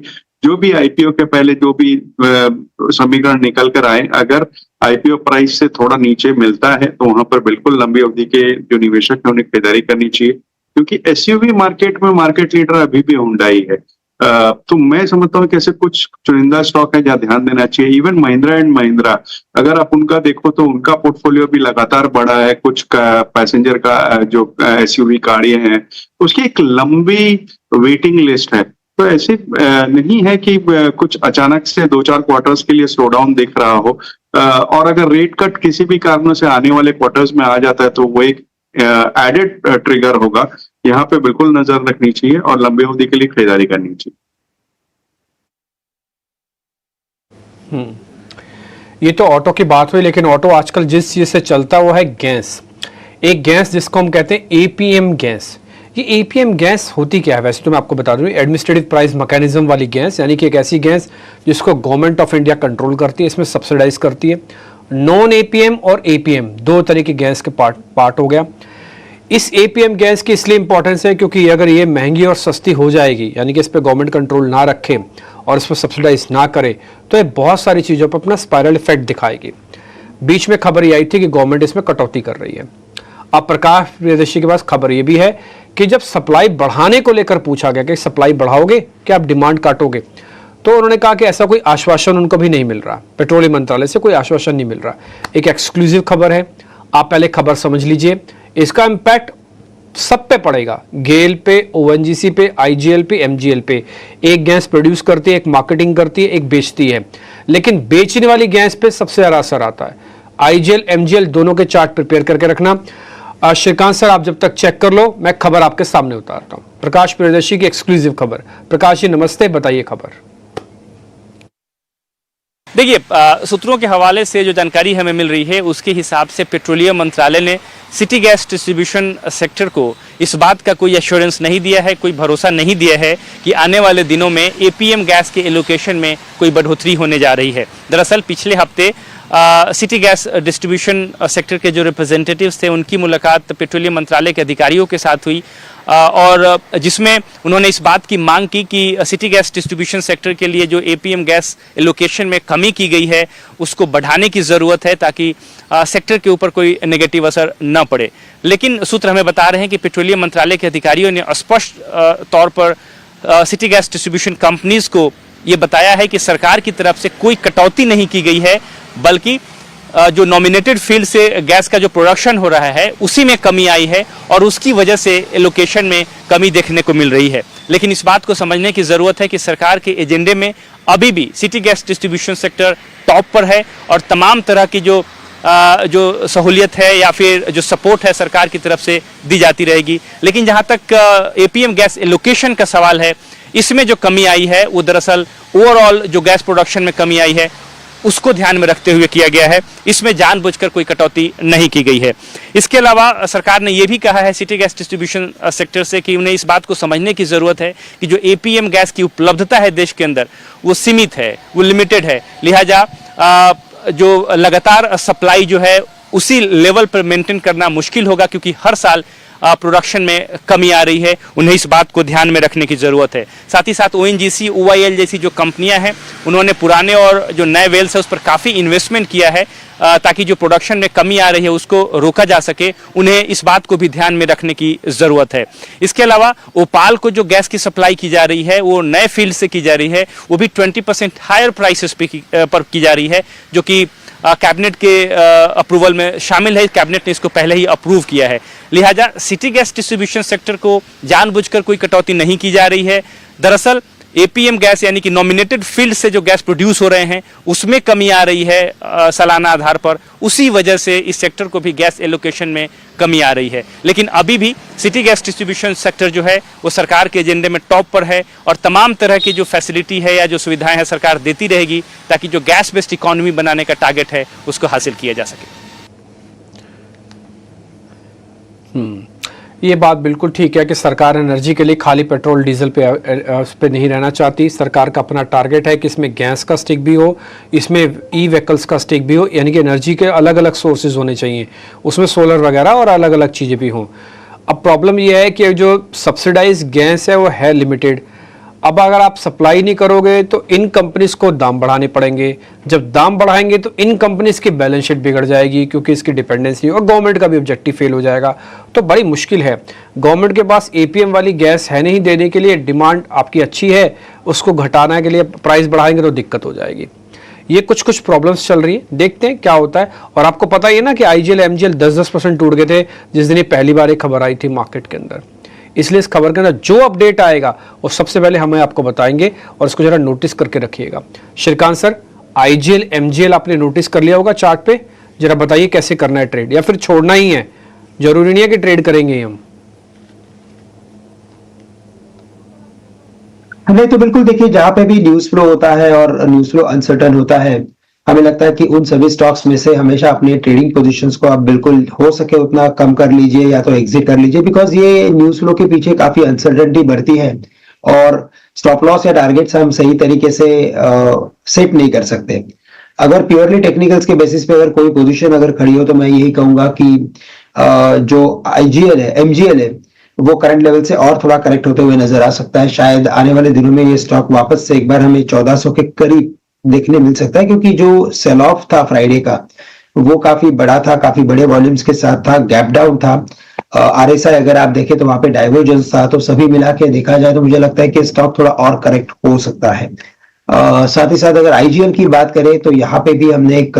जो भी आईपीओ के पहले जो भी समीकरण निकल कर आए, अगर आईपीओ प्राइस से थोड़ा नीचे मिलता है तो वहां पर बिल्कुल लंबी अवधि के जो निवेशक है उन्हें खरीदारी करनी चाहिए, क्योंकि एसयूवी मार्केट में मार्केट लीडर अभी भी हुंडई है। तो मैं समझता हूँ कि ऐसे कुछ चुनिंदा स्टॉक है जहाँ ध्यान देना चाहिए। इवन महिंद्रा एंड महिंद्रा अगर आप उनका देखो तो उनका पोर्टफोलियो भी लगातार बढ़ा है। कुछ पैसेंजर का जो एसयूवी गाड़ियां हैं उसकी एक लंबी वेटिंग लिस्ट है। तो ऐसे नहीं है कि कुछ अचानक से 2-4 क्वार्टर्स के लिए स्लो डाउन दिख रहा हो, और अगर रेट कट किसी भी कारणों से आने वाले क्वार्टर्स में आ जाता है तो वो एक एडेड ट्रिगर होगा। यहाँ पे बिल्कुल नजर रखनी चाहिए और लंबी अवधि के लिए खरीदारी करनी चाहिए। ये तो ऑटो की बात हुई, लेकिन ऑटो आजकल जिस चीज से चलता हुआ है गैस, एक गैस जिसको हम कहते हैं एपीएम गैस। ये एपीएम गैस होती क्या है? वैसे तो मैं आपको बता दूं, एडमिनिस्ट्रेटिव प्राइस मैकेनिज्म वाली गैस, यानी कि एक ऐसी गैस जिसको गवर्नमेंट ऑफ इंडिया कंट्रोल करती है, इसमें सब्सिडाइज करती है। नॉन एपीएम और एपीएम दो तरह की गैस के पार्ट हो गया। इस एपीएम गैस की इसलिए इंपॉर्टेंस है क्योंकि अगर ये महंगी और सस्ती हो जाएगी, यानी कि इस पर गवर्नमेंट कंट्रोल ना रखे और इस पर सब्सिडाइज ना करे, तो ये बहुत सारी चीज़ों पर अपना स्पाइरल इफेक्ट दिखाएगी। बीच में खबर ये आई थी कि गवर्नमेंट इसमें कटौती कर रही है। अब प्रकाश प्रियदर्शी के पास खबर ये भी है कि जब सप्लाई बढ़ाने को लेकर पूछा गया कि सप्लाई बढ़ाओगे कि आप डिमांड काटोगे, तो उन्होंने कहा कि ऐसा कोई आश्वासन उनको भी नहीं मिल रहा, पेट्रोलियम मंत्रालय से कोई आश्वासन नहीं मिल रहा। एक एक्सक्लूसिव खबर है, आप पहले खबर समझ लीजिए। इसका इम्पैक्ट सब पे पड़ेगा, गेल पे, ओएनजीसी पे, आईजीएल पे, एमजीएल पे। एक गैस प्रोड्यूस करती है, एक मार्केटिंग करती है, एक बेचती है, लेकिन बेचने वाली गैस पे सबसे ज्यादा असर आता है। आईजीएल एमजीएल दोनों के चार्ट प्रिपेयर करके रखना। श्रीकांत सर, आप जब तक चेक कर लो, मैं खबर आपके सामने उतारता हूं। प्रकाश प्रियदर्शी की एक्सक्लूसिव खबर। प्रकाश जी नमस्ते, बताइए खबर। देखिए, सूत्रों के हवाले से जो जानकारी हमें मिल रही है उसके हिसाब से पेट्रोलियम मंत्रालय ने सिटी गैस डिस्ट्रीब्यूशन सेक्टर को इस बात का कोई एश्योरेंस नहीं दिया है, कोई भरोसा नहीं दिया है कि आने वाले दिनों में एपीएम गैस के एलोकेशन में कोई बढ़ोतरी होने जा रही है। दरअसल पिछले हफ्ते सिटी गैस डिस्ट्रीब्यूशन सेक्टर के जो रिप्रेजेंटेटिव्स थे उनकी मुलाकात पेट्रोलियम मंत्रालय के अधिकारियों के साथ हुई और जिसमें उन्होंने इस बात की मांग की कि सिटी गैस डिस्ट्रीब्यूशन सेक्टर के लिए जो एपीएम गैस एलोकेशन में कमी की गई है उसको बढ़ाने की ज़रूरत है ताकि सेक्टर के ऊपर कोई नेगेटिव असर न पड़े। लेकिन सूत्र हमें बता रहे हैं कि पेट्रोलियम मंत्रालय के अधिकारियों ने स्पष्ट तौर पर सिटी गैस डिस्ट्रीब्यूशन कंपनीज को ये बताया है कि सरकार की तरफ से कोई कटौती नहीं की गई है, बल्कि जो नॉमिनेटेड फील्ड से गैस का जो प्रोडक्शन हो रहा है उसी में कमी आई है और उसकी वजह से एलोकेशन में कमी देखने को मिल रही है। लेकिन इस बात को समझने की ज़रूरत है कि सरकार के एजेंडे में अभी भी city gas distribution sector top पर है और तमाम तरह की जो सहूलियत है या फिर जो सपोर्ट है सरकार की तरफ से दी जाती रहेगी। लेकिन जहाँ तक एपीएम गैस एलोकेशन का सवाल है, इसमें जो कमी आई है वो दरअसल ओवरऑल जो गैस प्रोडक्शन में कमी आई है उसको ध्यान में रखते हुए किया गया है। इसमें जानबूझकर कोई कटौती नहीं की गई है। इसके अलावा सरकार ने यह भी कहा है सिटी गैस डिस्ट्रीब्यूशन सेक्टर से कि उन्हें इस बात को समझने की ज़रूरत है कि जो एपीएम गैस की उपलब्धता है देश के अंदर वो सीमित है, वो लिमिटेड है। लिहाजा जो लगातार सप्लाई जो है उसी लेवल पर मेंटेन करना मुश्किल होगा, क्योंकि हर साल प्रोडक्शन में कमी आ रही है। उन्हें इस बात को ध्यान में रखने की ज़रूरत है। साथ ही साथ ओएनजीसी, ओआईएल जैसी जो कंपनियां हैं उन्होंने पुराने और जो नए वेल्स है उस पर काफ़ी इन्वेस्टमेंट किया है ताकि जो प्रोडक्शन में कमी आ रही है उसको रोका जा सके। उन्हें इस बात को भी ध्यान में रखने की ज़रूरत है। इसके अलावा ओपाल को जो गैस की सप्लाई की जा रही है वो नए फील्ड से की जा रही है, वो भी 20% हायर प्राइसेस पर की जा रही है, जो कि कैबिनेट के अप्रूवल में शामिल है। कैबिनेट ने इसको पहले ही अप्रूव किया है। लिहाजा सिटी गैस डिस्ट्रीब्यूशन सेक्टर को जानबूझकर कोई कटौती नहीं की जा रही है। दरअसल एपीएम गैस यानी कि नॉमिनेटेड फील्ड से जो गैस प्रोड्यूस हो रहे हैं उसमें कमी आ रही है सालाना आधार पर, उसी वजह से इस सेक्टर को भी गैस एलोकेशन में कमी आ रही है। लेकिन अभी भी सिटी गैस डिस्ट्रीब्यूशन सेक्टर जो है वो सरकार के एजेंडे में टॉप पर है और तमाम तरह की जो फैसिलिटी है या जो सुविधाएं हैं सरकार देती रहेगी ताकि जो गैस बेस्ड इकोनॉमी बनाने का टारगेट है उसको हासिल किया जा सके। ये बात बिल्कुल ठीक है कि सरकार एनर्जी के लिए खाली पेट्रोल डीजल पे नहीं रहना चाहती। सरकार का अपना टारगेट है कि इसमें गैस का स्टिक भी हो, इसमें ई व्हीकल्स का स्टिक भी हो, यानी कि एनर्जी के अलग अलग सोर्सेज होने चाहिए, उसमें सोलर वगैरह और अलग अलग चीज़ें भी हों। अब प्रॉब्लम ये है कि जो सब्सिडाइज गैस है वो है लिमिटेड। अब अगर आप सप्लाई नहीं करोगे तो इन कंपनीज को दाम बढ़ाने पड़ेंगे। जब दाम बढ़ाएंगे तो इन कंपनीज की बैलेंस शीट बिगड़ जाएगी, क्योंकि इसकी डिपेंडेंसी और गवर्नमेंट का भी ऑब्जेक्टिव फेल हो जाएगा। तो बड़ी मुश्किल है। गवर्नमेंट के पास एपीएम वाली गैस है नहीं देने के लिए, डिमांड आपकी अच्छी है, उसको घटाने के लिए प्राइस बढ़ाएंगे तो दिक्कत हो जाएगी। ये कुछ प्रॉब्लम्स चल रही है, देखते हैं क्या होता है। और आपको पता ही है ना कि आईजीएल एमजीएल 10% टूट गए थे जिस दिन ये पहली बार एक खबर आई थी मार्केट के अंदर। इसलिए इस खबर के अंदर जो अपडेट आएगा वो सबसे पहले हमें आपको बताएंगे और इसको जरा नोटिस करके रखिएगा। श्रीकांत सर, आईजीएल एमजीएल आपने नोटिस कर लिया होगा चार्ट पे, जरा बताइए कैसे करना है ट्रेड, या फिर छोड़ना ही है, जरूरी नहीं है कि ट्रेड करेंगे हम। नहीं तो बिल्कुल देखिए, जहां पे भी न्यूज फ्लो होता है और न्यूज फ्लो अनसर्टन होता है, हमें लगता है कि उन सभी स्टॉक्स में से हमेशा अपने ट्रेडिंग पोजीशंस को आप बिल्कुल हो सके उतना कम कर लीजिए या तो एग्जिट कर लीजिए, बिकॉज ये न्यूज फ्लो के पीछे काफी अनसर्टेनिटी बढ़ती है और स्टॉप लॉस या टारगेट्स हम सही तरीके से सेट नहीं कर सकते। अगर प्योरली टेक्निकल्स के बेसिस पे अगर कोई पोजीशन अगर खड़ी हो तो मैं यही कहूंगा कि जो आईजीएल है, एमजीएल है, वो करंट लेवल से और थोड़ा करेक्ट होते हुए नजर आ सकता है। शायद आने वाले दिनों में ये स्टॉक वापस से एक बार हमें 1400 के करीब देखने मिल सकता है, क्योंकि जो सेल ऑफ था फ्राइडे का वो काफी बड़ा था, काफी बड़े वॉल्यूम्स के साथ था, गैप डाउन था। आरएसआई अगर आप देखें तो वहां पे डाइवर्जेंस था, तो सभी मिला के देखा जाए तो मुझे लगता है कि स्टॉक थोड़ा और करेक्ट हो सकता है। साथ ही साथ अगर आईजीएल की बात करें तो यहाँ पे भी हमने एक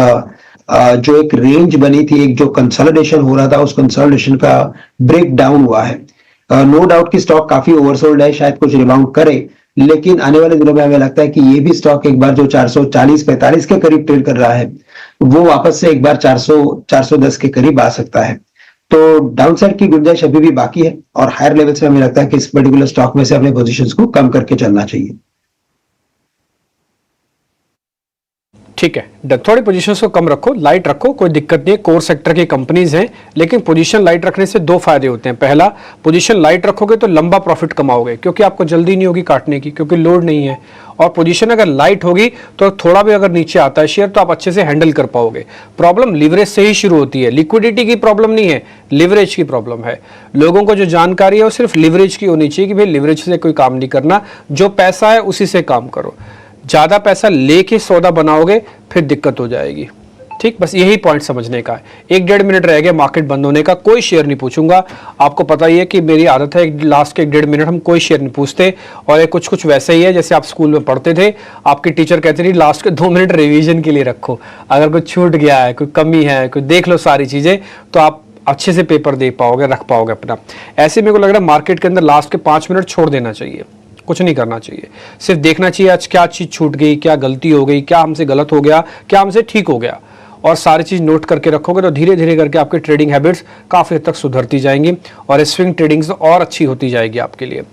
जो एक रेंज बनी थी, एक जो कंसोलिडेशन हो रहा था, उस कंसोलिडेशन का ब्रेक डाउन हुआ है। नो डाउट कि स्टॉक काफी ओवरसोल्ड है, शायद कुछ रिबाउंड करे, लेकिन आने वाले दिनों में हमें लगता है कि ये भी स्टॉक एक बार जो 440-45 के करीब ट्रेड कर रहा है वो वापस से एक बार 400-410 के करीब आ सकता है। तो डाउनसाइड की गुंजाइश अभी भी बाकी है और हायर लेवल से हमें लगता है कि इस पर्टिकुलर स्टॉक में से अपने पोजीशंस को कम करके चलना चाहिए। ठीक है, थोड़ी पोजीशंस को कम रखो, लाइट रखो, कोई दिक्कत नहीं है। कोर सेक्टर की कंपनीज हैं, लेकिन पोजीशन लाइट रखने से दो फायदे होते हैं। पहला, पोजीशन लाइट रखोगे तो लंबा प्रॉफिट कमाओगे, क्योंकि आपको जल्दी नहीं होगी काटने की, क्योंकि लोड नहीं है। और पोजीशन अगर लाइट होगी तो थोड़ा भी अगर नीचे आता है शेयर तो आप अच्छे से हैंडल कर पाओगे। प्रॉब्लम लिवरेज से ही शुरू होती है, लिक्विडिटी की प्रॉब्लम नहीं है, लिवरेज की प्रॉब्लम है। लोगों को जो जानकारी है वो सिर्फ लिवरेज की होनी चाहिए कि भाई लिवरेज से कोई काम नहीं करना, जो पैसा है उसी से काम करो। ज्यादा पैसा लेके सौदा बनाओगे फिर दिक्कत हो जाएगी। ठीक, बस यही पॉइंट समझने का है। 1-1.5 मिनट रह गया मार्केट बंद होने का, कोई शेयर नहीं पूछूंगा। आपको पता ही है कि मेरी आदत है लास्ट के 1-1.5 मिनट हम कोई शेयर नहीं पूछते। और ये कुछ वैसे ही है जैसे आप स्कूल में पढ़ते थे, आपके टीचर कहते थे लास्ट के 2 मिनट रिवीजन के लिए रखो, अगर कुछ छूट गया है, कोई कमी है, कोई देख लो सारी चीजें, तो आप अच्छे से पेपर दे पाओगे, रख पाओगे अपना। ऐसे मेरे को लग रहा है मार्केट के अंदर लास्ट के 5 मिनट छोड़ देना चाहिए, कुछ नहीं करना चाहिए, सिर्फ देखना चाहिए आज क्या चीज छूट गई, क्या गलती हो गई, क्या हमसे गलत हो गया, क्या हमसे ठीक हो गया, और सारी चीज नोट करके रखोगे तो धीरे धीरे करके आपकी ट्रेडिंग हैबिट्स काफी हद तक सुधरती जाएंगी और स्विंग ट्रेडिंग और अच्छी होती जाएगी आपके लिए।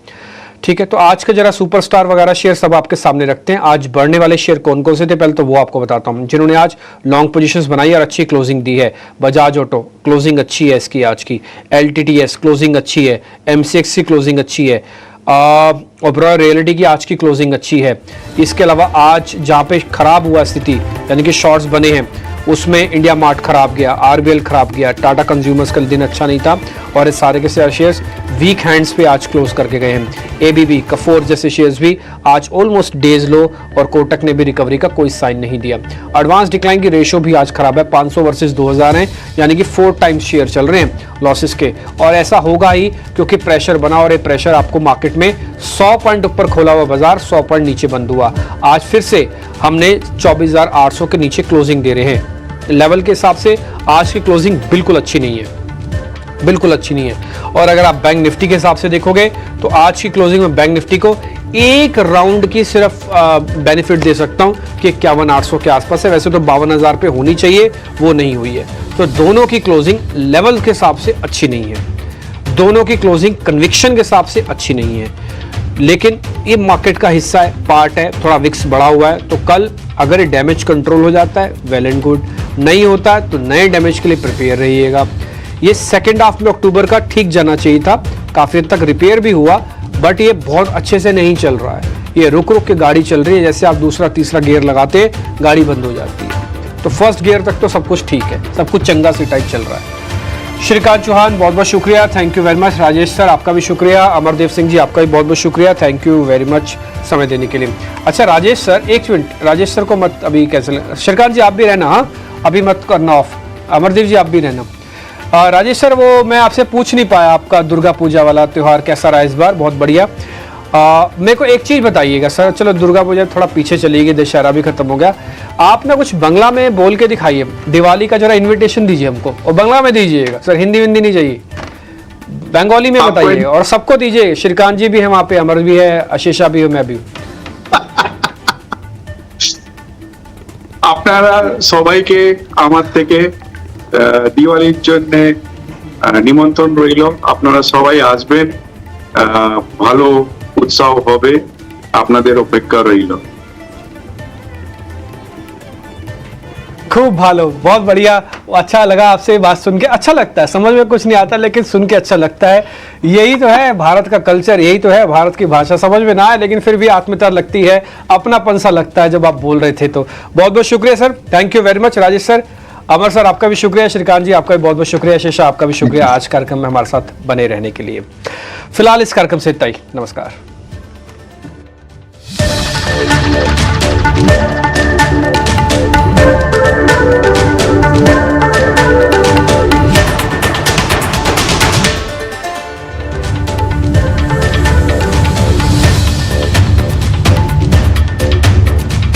ठीक है, तो आज का जरा सुपरस्टार वगैरह शेयर सब आपके सामने रखते हैं। आज बढ़ने वाले शेयर कौन कौन से थे पहले तो वो आपको बताता हूं, जिन्होंने आज लॉन्ग पोजीशंस बनाई और अच्छी क्लोजिंग दी है। बजाज ऑटो क्लोजिंग अच्छी है इसकी आज की, LTTS क्लोजिंग अच्छी है, MCX क्लोजिंग अच्छी है, ओबरॉय रियलिटी की आज की क्लोजिंग अच्छी है। इसके अलावा आज जहां पे खराब हुआ स्थिति यानी कि शॉर्ट्स बने हैं उसमें इंडिया मार्ट खराब गया, RBL खराब गया, टाटा कंज्यूमर्स का दिन अच्छा नहीं था और इस सारे के सारे शेयर्स वीक हैंड्स पे आज क्लोज करके गए हैं। ABB, कफोर जैसे शेयर्स भी आज ऑलमोस्ट डेज लो और कोटक ने भी रिकवरी का कोई साइन नहीं दिया। एडवांस डिक्लाइन की रेशियो भी आज खराब है, 500 वर्सेस 2000 है, यानी कि 4 टाइम्स शेयर चल रहे हैं लॉसेस के। और ऐसा होगा ही क्योंकि प्रेशर बना और ये प्रेशर आपको मार्केट में 100 पॉइंट ऊपर खोला हुआ बाजार 100 पॉइंट नीचे बंद हुआ। आज फिर से हमने 24,800 के नीचे क्लोजिंग दे रहे हैं। लेवल के हिसाब से आज की क्लोजिंग बिल्कुल अच्छी नहीं है, बिल्कुल अच्छी नहीं है। और अगर आप बैंक निफ्टी के हिसाब से देखोगे तो आज की क्लोजिंग में बैंक निफ्टी को एक राउंड की सिर्फ बेनिफिट दे सकता हूं कि 51,800 के आसपास है। वैसे तो 52,000 पे होनी चाहिए, वो नहीं हुई है। तो दोनों की क्लोजिंग लेवल के हिसाब से अच्छी नहीं है, दोनों की क्लोजिंग कन्विक्शन के हिसाब से अच्छी नहीं है, लेकिन ये मार्केट का हिस्सा है, पार्ट है। थोड़ा विक्स बढ़ा हुआ है तो कल अगर ये डैमेज कंट्रोल हो जाता है वेल एंड गुड, नहीं होता है तो नए डैमेज के लिए प्रिपेयर रहिएगा। ये सेकेंड हाफ में अक्टूबर का ठीक जाना चाहिए था, काफी हद तक रिपेयर भी हुआ, बट ये बहुत अच्छे से नहीं चल रहा है। ये रुक रुक के गाड़ी चल रही है, जैसे आप दूसरा तीसरा गियर लगाते गाड़ी बंद हो जाती है। तो फर्स्ट गियर तक तो सब कुछ ठीक है, सब कुछ चंगा सी टाइप चल रहा है। श्रीकांत चौहान बहुत बहुत शुक्रिया, thank you very much. Rajesh sir आपका भी शुक्रिया। अमरदेव सिंह जी आपका भी बहुत बहुत शुक्रिया, थैंक यू वेरी मच समय देने के लिए। अच्छा राजेश सर, एक मिनट, राजेश सर को मत अभी कैंसिल, श्रीकांत जी आप भी रहना, हाँ अभी मत करना ऑफ, अमरदेव जी आप भी रहना। राजेश सर वो मैं आपसे पूछ नहीं पाया, आपका दुर्गा पूजा वाला त्यौहार कैसा रहा इस बार? बहुत बढ़िया। मेरे को एक चीज बताइएगा सर, चलो दुर्गा पूजा थोड़ा पीछे चली गई, दशहरा भी खत्म हो गया, आप ना कुछ बंगला में बोल के दिखाइए, दिवाली का जरा इनविटेशन दीजिए हमको, और बंगला में दीजिएगा सर, हिंदी विंदी नहीं चाहिए, बंगाली में बताइए और सबको दीजिए। श्रीकांत जी भी है वहां पे, अमर भी है, आशीषा भी है, मैं भी हूँ। আপনারা সবাইকে আমার থেকে দিওয়ালির জন্য নিমন্ত্রণ রইল, আপনারা সবাই আসবেন, ভালো উৎসব হবে, আপনাদের অপেক্ষা রইল। खूब भालो, बहुत बढ़िया, अच्छा लगा आपसे बात सुन के, अच्छा लगता है, समझ में कुछ नहीं आता लेकिन सुन के अच्छा लगता है। यही तो है भारत का कल्चर, यही तो है भारत की भाषा, समझ में ना आए लेकिन फिर भी आत्मीयता लगती है, अपनापन सा लगता है जब आप बोल रहे थे। तो बहुत बहुत शुक्रिया sir, thank you very much. Rajesh sir, Amar sir आपका भी शुक्रिया, श्रीकांत जी आपका भी बहुत बहुत शुक्रिया, शेषा आपका भी शुक्रिया आज कार्यक्रम में हमारे साथ बने रहने के लिए। फिलहाल इस कार्यक्रम से इतना ही, नमस्कार।